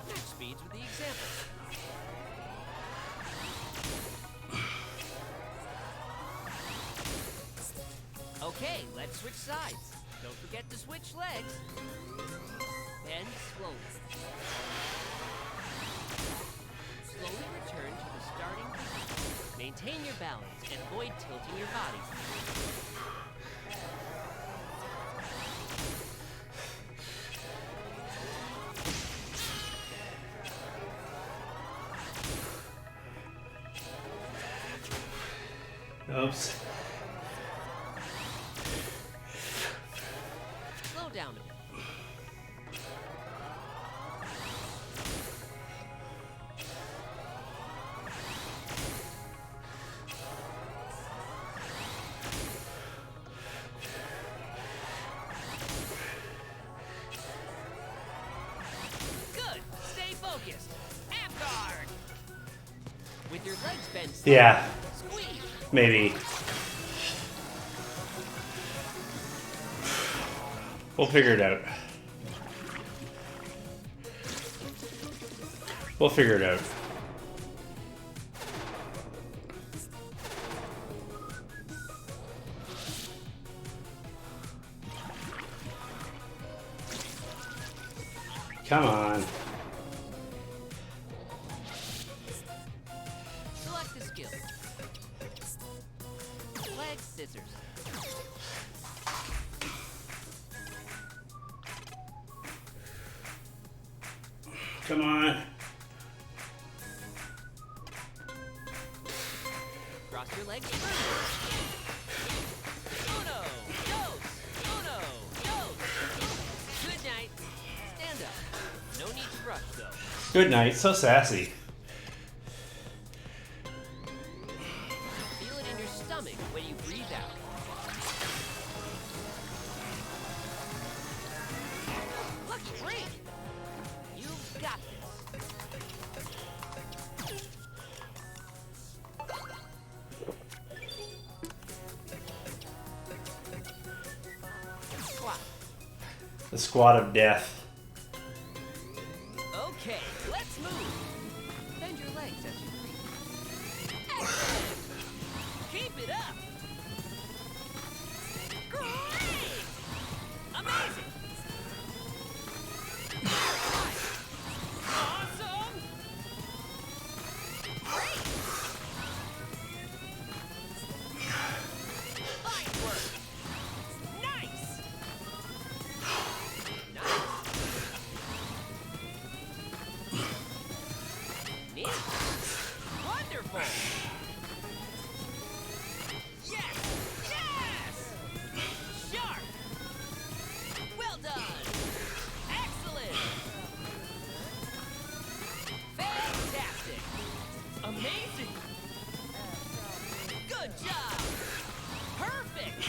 Next speeds with the example. Okay, let's switch sides. Don't forget to switch legs. Bend slowly. Slowly return to the starting position. Maintain your balance and avoid tilting your body. Oops. Slow down a bit. Good. legs bend slightly. Yeah, Squeeze. maybe. We'll figure it out. We'll figure it out. Come on. Select the skill. Leg scissors. Come on. Cross your legs further. Uno, dos, uno, dos. Good night. Stand up. No need to rush though. Good night. So sassy. Feel it in your stomach when you breathe out. Lucky break. You've got this. Squat. The squad of death. Okay, let's move. Bend your legs as you breathe. Excellent. Keep it up. Great. Amazing. Awesome. Great. Fine work. Nice. Neat. Wonderful. Yes. Yes. Sharp. Well done. Excellent. Fantastic. Amazing. Good job. Perfect.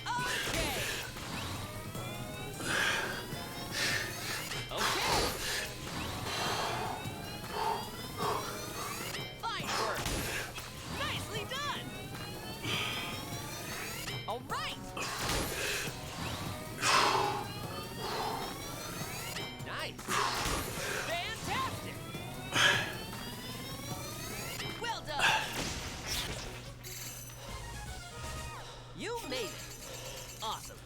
Okay. Okay. Fine work. Nicely done. All right. Nice. Fantastic. Well done. You made it. Awesome.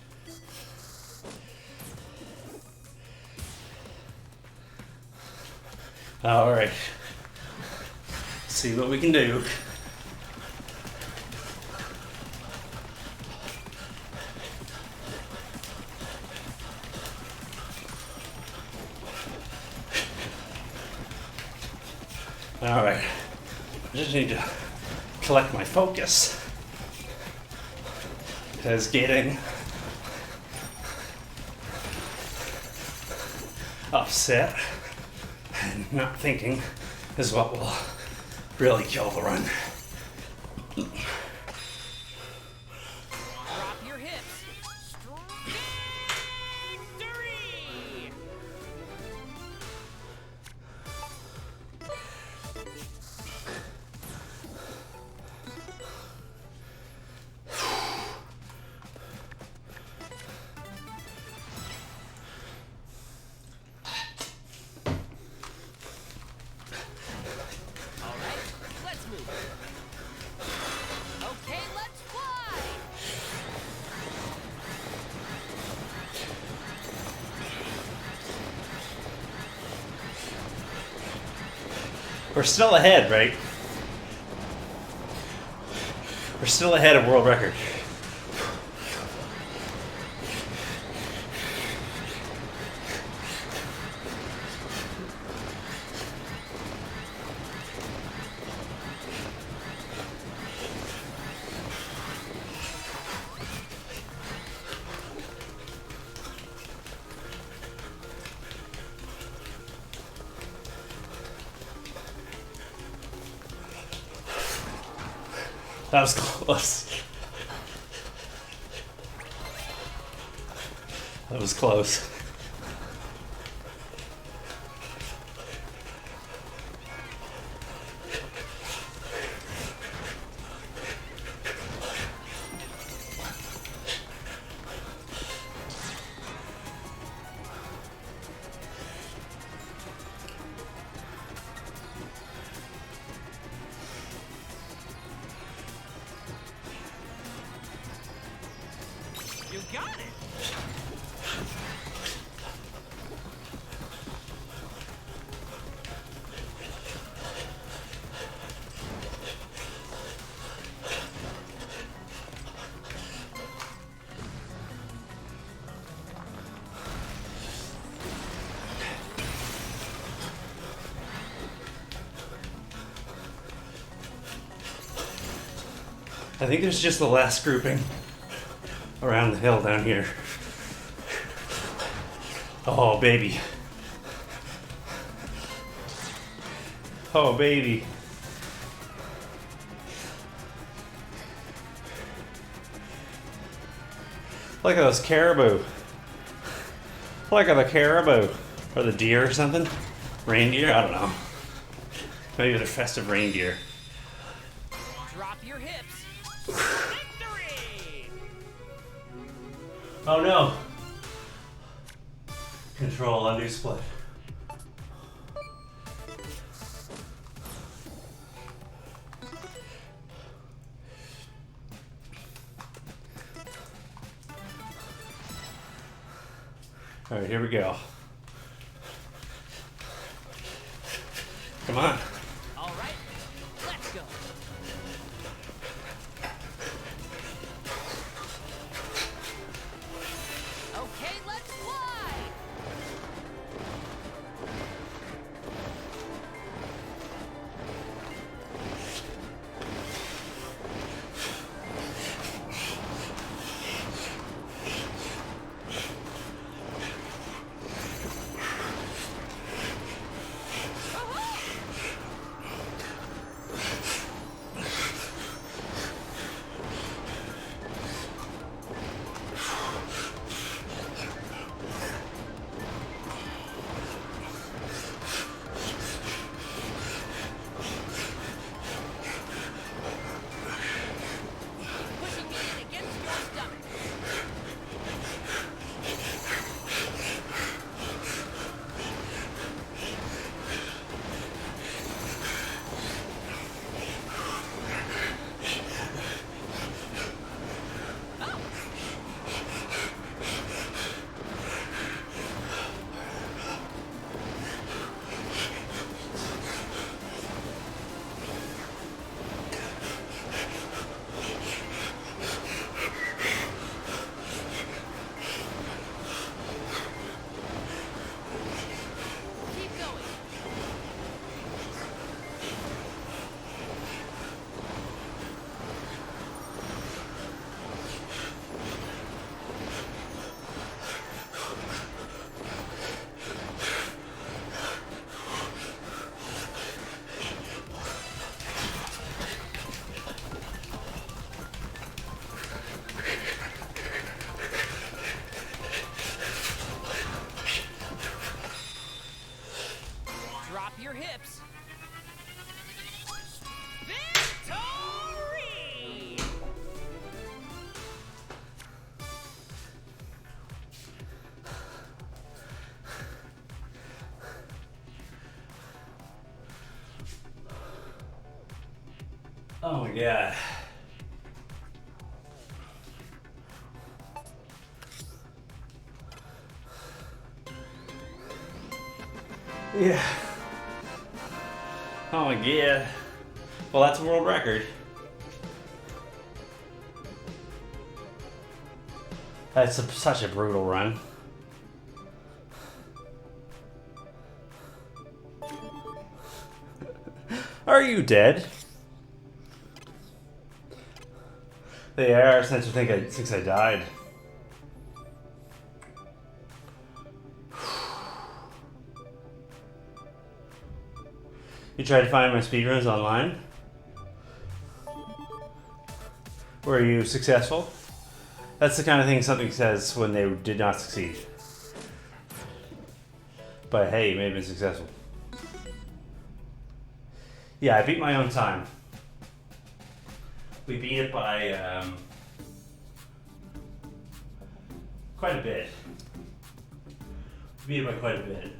All right. See what we can do. All right. I just need to collect my focus. Because getting upset and not thinking is what will really kill the run. Drop your hips. Victory! All right, let's move. Okay, let's fly. We're still ahead, right? We're still ahead of world record. That was close. That was close. got it! I think there's just the last grouping around the hill down here. Oh, baby. Oh, baby. Look at those caribou. Look at the caribou. Or the deer or something. Reindeer? I don't know. Maybe they're festive reindeer. Drop your hips. Victory! Oh no. Control undo split. All right, here we go. Come on. All right, let's go. Okay, let's fly. Pushing me in against your stomach. Keep going. Drop your hips. Victory! Oh my god. Yeah. Oh my god. Well, that's a world record. That's such a brutal run. Are you dead? They are, since I died. You tried to find my speedruns online? Were you successful? That's the kind of thing something says when they did not succeed. But hey, you may have been successful. Yeah, I beat my own time. We beat it by quite a bit. We beat it by quite a bit.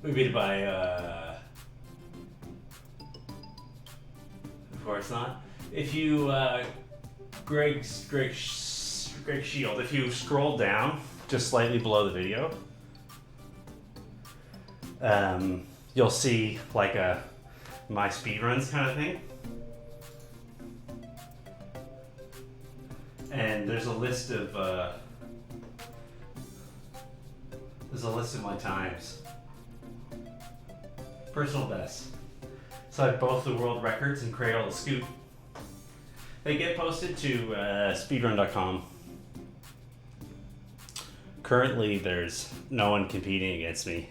We beat it by, of course not. if you Greg Shield, if you scroll down just slightly below the video, you'll see like a my speedruns kind of thing. And there's a list of my times. Personal best. So I have both the world records and Cradle to Scoop. They get posted to speedrun.com. Currently, there's no one competing against me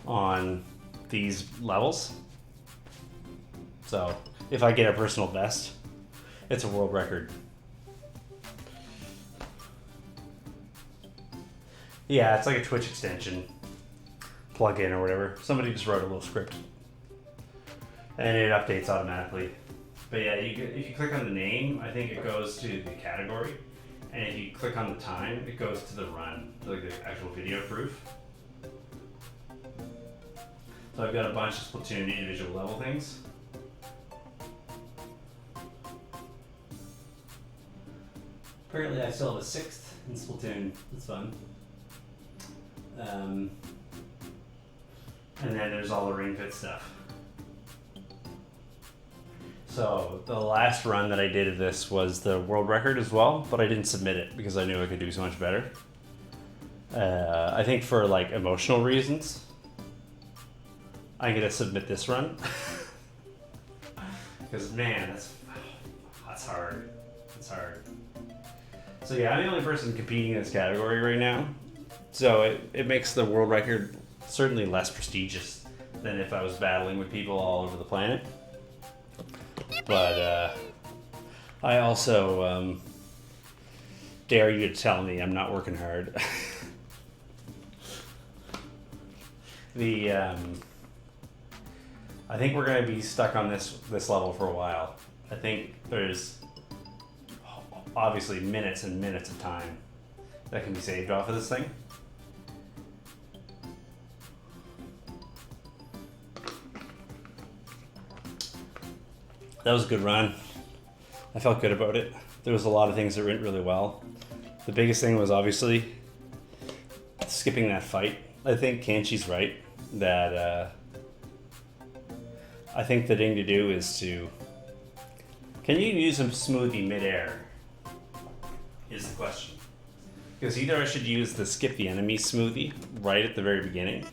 on these levels. So if I get a personal best, it's a world record. Yeah, it's like a Twitch extension, plug-in or whatever. Somebody just wrote a little script, and it updates automatically. But yeah, if you click on the name, I think it goes to the category, and if you click on the time, it goes to the run, to like the actual video proof. So I've got a bunch of Splatoon individual level things. Apparently, I still have a 6th in Splatoon. That's fun. And then there's all the ring fit stuff. So the last run that I did of this was the world record as well, but I didn't submit it because I knew I could do so much better. I think for like emotional reasons, I'm gonna submit this run. Because man, that's hard. It's hard. So yeah, I'm the only person competing in this category right now. So it makes the world record certainly less prestigious than if I was battling with people all over the planet. But I also dare you to tell me I'm not working hard. I think we're going to be stuck on this level for a while. I think there's obviously minutes and minutes of time that can be saved off of this thing. That was a good run. I felt good about it. There was a lot of things that went really well. The biggest thing was obviously skipping that fight. I think Kanchi's right that I think the thing to do is to... Can you use a smoothie midair? Is the question. Because either I should use the skip the enemy smoothie right at the very beginning,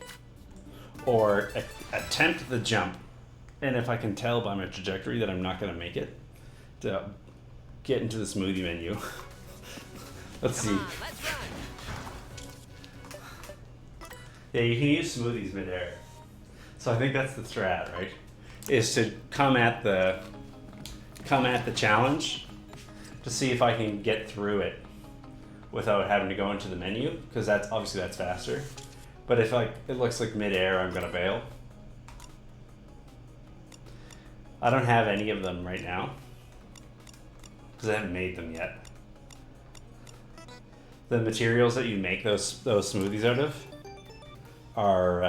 or attempt the jump, and if I can tell by my trajectory that I'm not going to make it, to get into the smoothie menu. Let's see. Let's run. Yeah, you can use smoothies midair. So I think that's the strat, right? Is to come at the challenge to see if I can get through it without having to go into the menu, because that's faster. But if it looks like midair, I'm gonna bail. I don't have any of them right now because I haven't made them yet. The materials that you make those smoothies out of are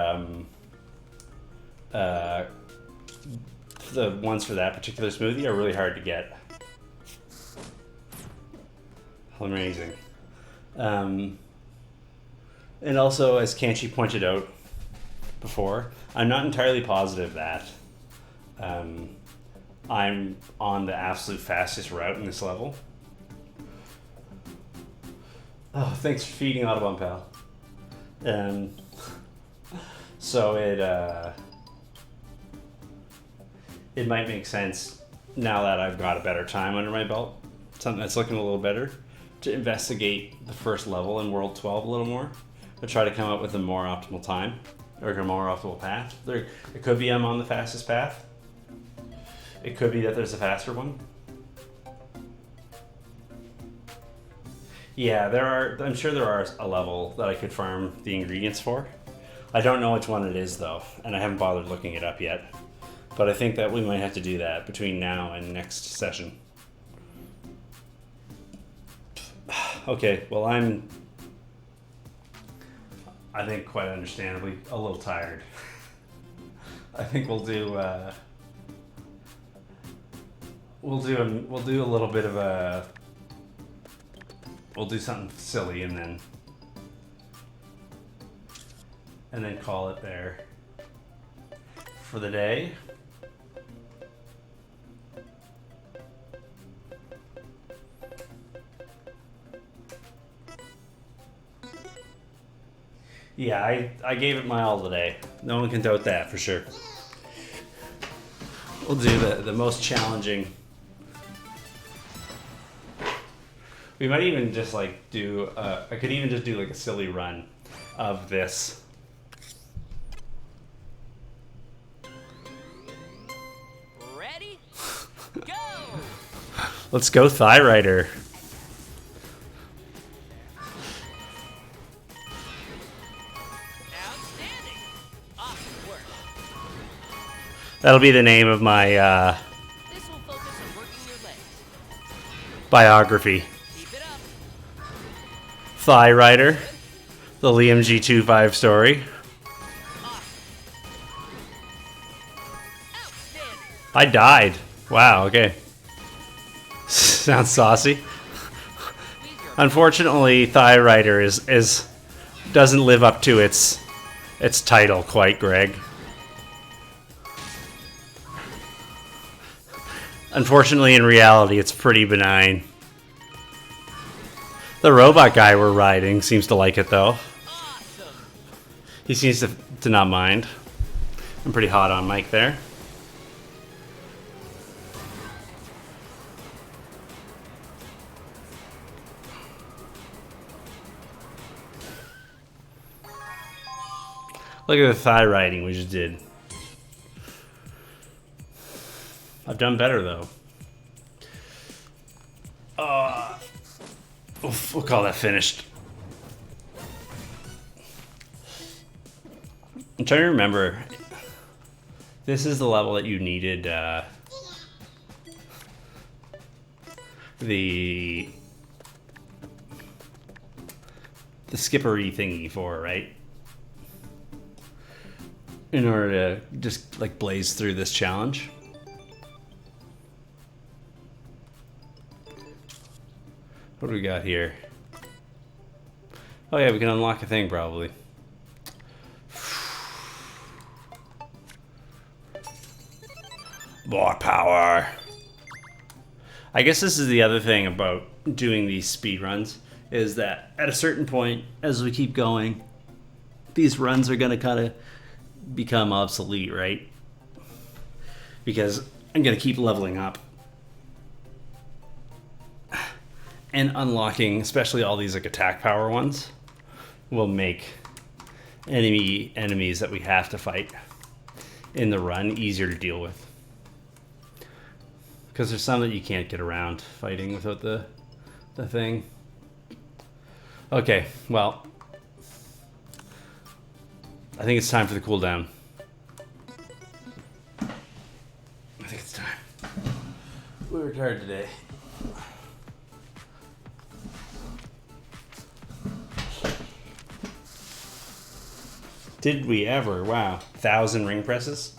the ones for that particular smoothie are really hard to get. Amazing. And also, as Kanchi pointed out before, I'm not entirely positive that I'm on the absolute fastest route in this level. Oh, thanks for feeding Audubon, pal. So it might make sense now that I've got a better time under my belt, something that's looking a little better, to investigate the first level in World 12 a little more, to try to come up with a more optimal time, or a more optimal path. It could be I'm on the fastest path. It could be that there's a faster one. Yeah, I'm sure there are a level that I could farm the ingredients for. I don't know which one it is though, and I haven't bothered looking it up yet. But I think that we might have to do that between now and next session. Okay, well I think quite understandably a little tired. I think we'll do we'll do a little bit of a. We'll do something silly and then call it there for the day. Yeah, I gave it my all today. No one can doubt that for sure. We'll do the most challenging. We might even just like do, I could even just do like a silly run of this. Ready? Go! Let's go, Thigh Rider. Outstanding! Awesome work. That'll be the name of my This will focus on working your legs. biography. Keep it up. Thigh Rider, the Liam G25 story. Awesome. Outstanding. I died. Wow, okay. Sounds saucy. Squeeze your Unfortunately, Thigh Rider is doesn't live up to its title quite, Greg. Unfortunately, in reality, it's pretty benign. The robot guy we're riding seems to like it, though. awesome. He seems to not mind. I'm pretty hot on mic there. Look at the thigh riding we just did. I've done better, though. We'll call that finished. I'm trying to remember. This is the level that you needed the skippery thingy for, right? In order to just like blaze through this challenge. What do we got here? Oh yeah, we can unlock a thing probably. More power. I guess this is the other thing about doing these speed runs, is that at a certain point, as we keep going, these runs are gonna kind of become obsolete, right? Because I'm gonna keep leveling up and unlocking, especially all these like attack power ones, will make enemies that we have to fight in the run easier to deal with. Because there's some that you can't get around fighting without the thing. Okay, well, I think it's time for the cooldown. I think it's time. We worked hard today. Did we ever? Wow. 1,000 ring presses?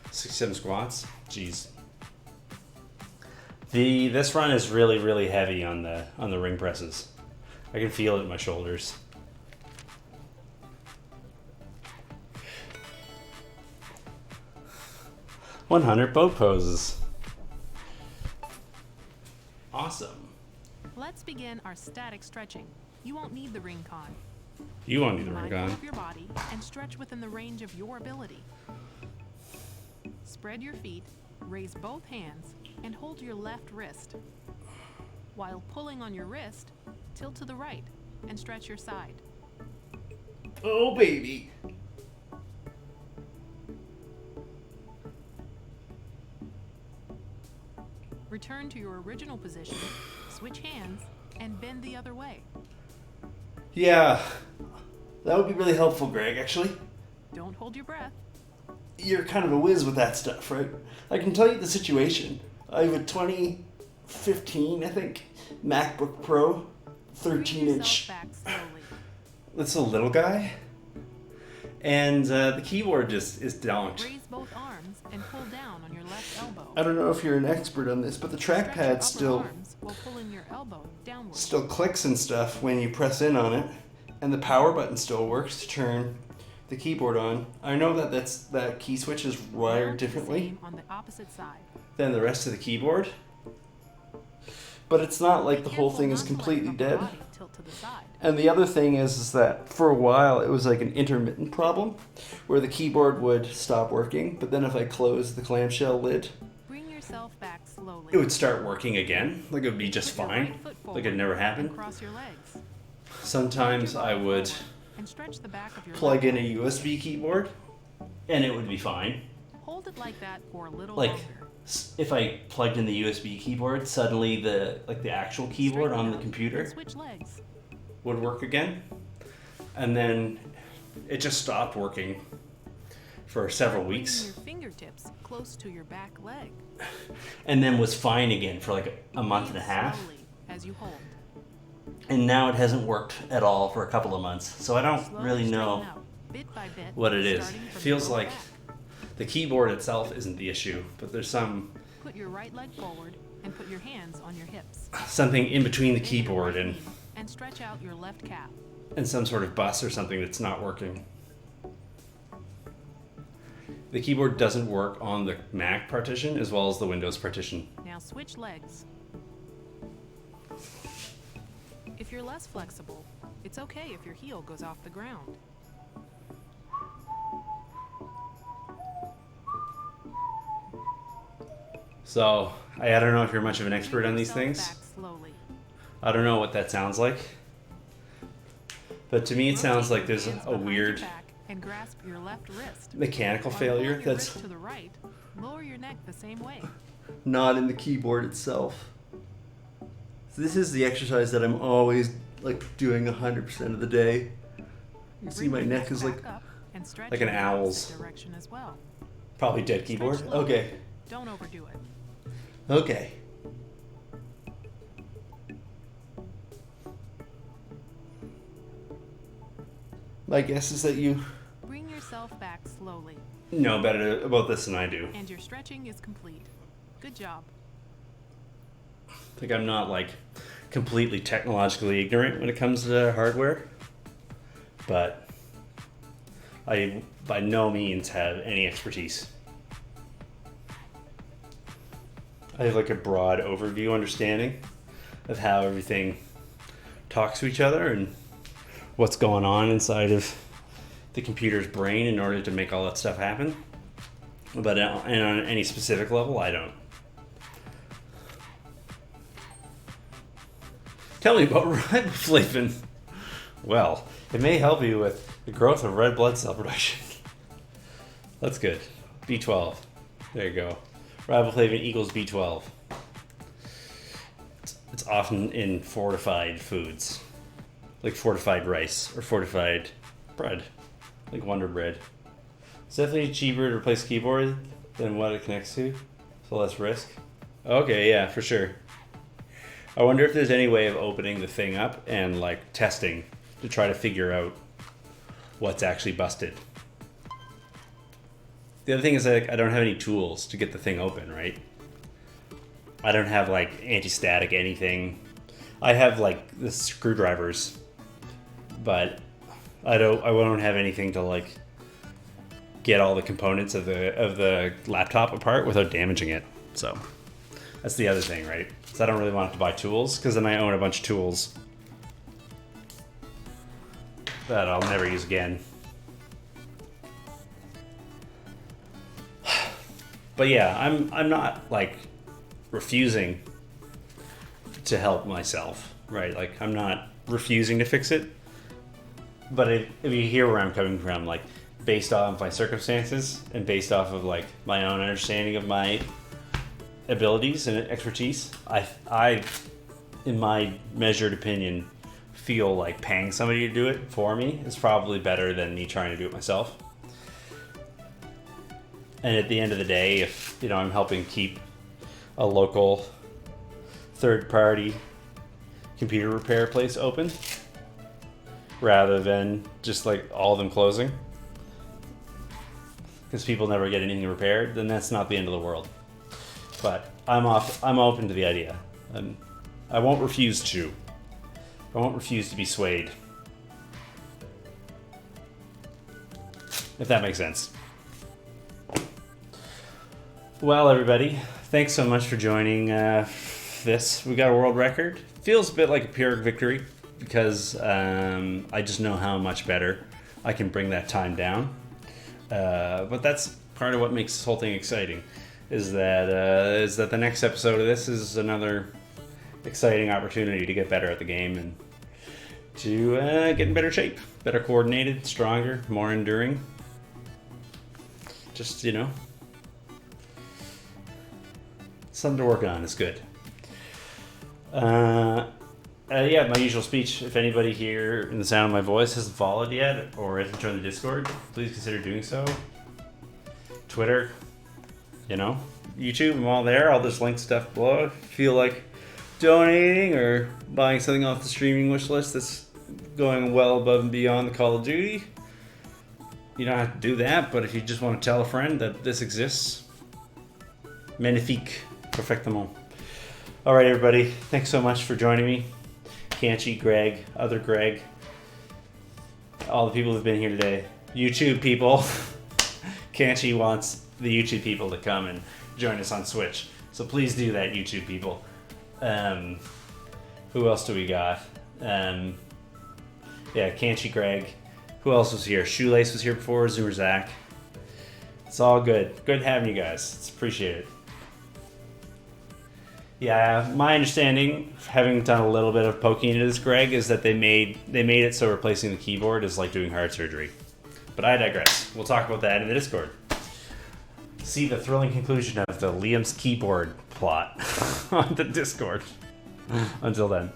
67 squats? Jeez. This run is really, really heavy on the ring presses. I can feel it in my shoulders. "100 boat poses." Awesome. Let's begin our static stretching. You won't need the ring con. You won't need Be the ring mindful on. of your body and stretch within the range of your ability. Spread your feet, raise both hands, and hold your left wrist. While pulling on your wrist, tilt to the right and stretch your side. Oh, baby. Return to your original position, switch hands, and bend the other way. Yeah. That would be really helpful, Greg, actually. Don't hold your breath. You're kind of a whiz with that stuff, right? I can tell you the situation. I have a 2015, I think, MacBook Pro, Bring 13-inch. yourself back slowly. That's a little guy. And the keyboard just is donked. Raise both arms and pull down on your left elbow. I don't know if you're an expert on this, but the Stretch your trackpad upper still arms while pulling your elbow downward. clicks and stuff when you press in on it, and the power button still works to turn the keyboard on. I know that that key switch is wired Mount the differently same on the opposite side. than the rest of the keyboard, but it's not like the whole Careful thing is not to let completely upper dead. body tilt to the side. And the other thing is that for a while it was like an intermittent problem where the keyboard would stop working, but then if I closed the clamshell lid, Bring yourself back slowly. it would start working again. Like it would be just Put your fine. right foot Like it forward never and happened. cross your legs. Sometimes Your I body would forward and stretch the back of your plug in leg. a USB keyboard and it would be fine. Hold it like that for a little Like longer. if I plugged in the USB keyboard, suddenly the actual keyboard Straighten on the out computer and switch legs. would work again. And then it just stopped working for several Bring weeks. your fingertips close to your back leg. And then was fine again for like a month and a Breathe half. slowly as you hold. And now it hasn't worked at all for a couple of months. So I don't Slowly really know straighten out, bit by bit, what it is. starting from Feels your like back. the keyboard itself isn't the issue, but there's Put your right leg forward and put your hands on your hips. something in between the Bend your keyboard right and knee and stretch out your left calf. some sort of bus or something that's not working. The keyboard doesn't work on the Mac partition as well as the Windows partition. Now switch legs. If you're less flexible, it's okay if your heel goes off the ground. So I don't know if you're much of an expert Bring on these yourself things. back slowly. I don't know what that sounds like. But to me it sounds Rotate like there's your hands a behind your weird back and grasp your left wrist. mechanical While failure pulling your that's wrist to the right, lower your neck the same way. not in the keyboard itself. So this is the exercise that I'm always like doing 100% of the day. You see Bring my your neck is like back up and stretch like an in the opposite owl's. direction as well. probably dead keyboard. Stretch slowly. Okay. Don't overdo it. Okay. My guess is that you Bring yourself back slowly, know better about this than I do. and your stretching is complete. Good job. Like I'm not like completely technologically ignorant when it comes to hardware, but I by no means have any expertise. I have like a broad overview understanding of how everything talks to each other and what's going on inside of the computer's brain in order to make all that stuff happen. But and on any specific level, I don't. Tell me about riboflavin. Well, it may help you with the growth of red blood cell production. That's good. B12. There you go. Riboflavin equals B12. It's often in fortified foods, like fortified rice or fortified bread, like Wonder Bread. It's definitely cheaper to replace keyboard than what it connects to, so less risk. Okay, yeah, for sure. I wonder if there's any way of opening the thing up and like testing to try to figure out what's actually busted. The other thing is like I don't have any tools to get the thing open, right? I don't have like anti-static anything. I have like the screwdrivers, but I don't have anything to like get all the components of the laptop apart without damaging it. So that's the other thing, right? So I don't really want to buy tools because then I own a bunch of tools that I'll never use again. But yeah, I'm not like refusing to help myself, right? Like I'm not refusing to fix it. But if you hear where I'm coming from, like based off my circumstances and based off of like my own understanding of my abilities and expertise, I in my measured opinion feel like paying somebody to do it for me is probably better than me trying to do it myself. And at the end of the day, if I'm helping keep a local third-party computer repair place open rather than just like all of them closing, because people never get anything repaired, then that's not the end of the world. But I'm open to the idea. I won't refuse to. I won't refuse to be swayed. If that makes sense. Well, everybody, thanks so much for joining this. We got a world record. Feels a bit like a Pyrrhic victory because I just know how much better I can bring that time down. But that's part of what makes this whole thing exciting. Is that the next episode of this is another exciting opportunity to get better at the game and to get in better shape, better coordinated, stronger, more enduring. Just, you know, something to work on is good. Yeah, my usual speech. If anybody here in the sound of my voice hasn't followed yet or hasn't joined the Discord, please consider doing so. Twitter, you know, YouTube, I'm all there. I'll just link stuff below. If you feel like donating or buying something off the streaming wish list that's going well above and beyond the Call of Duty, you don't have to do that, but if you just want to tell a friend that this exists, magnifique, perfectement. All right, everybody, thanks so much for joining me. Kanchi, Greg, other Greg, all the people who've been here today. YouTube people. Kanchi wants the YouTube people to come and join us on Switch. So please do that, YouTube people. Who else do we got? Yeah, Kanchi, Greg. Who else was here? Shoelace was here before, Zoomer Zach. It's all good. Good having you guys. It's appreciated. Yeah, my understanding, having done a little bit of poking into this, Greg, is that they made it so replacing the keyboard is like doing heart surgery. But I digress. We'll talk about that in the Discord. See the thrilling conclusion of the Liam's keyboard plot on the Discord. Until then.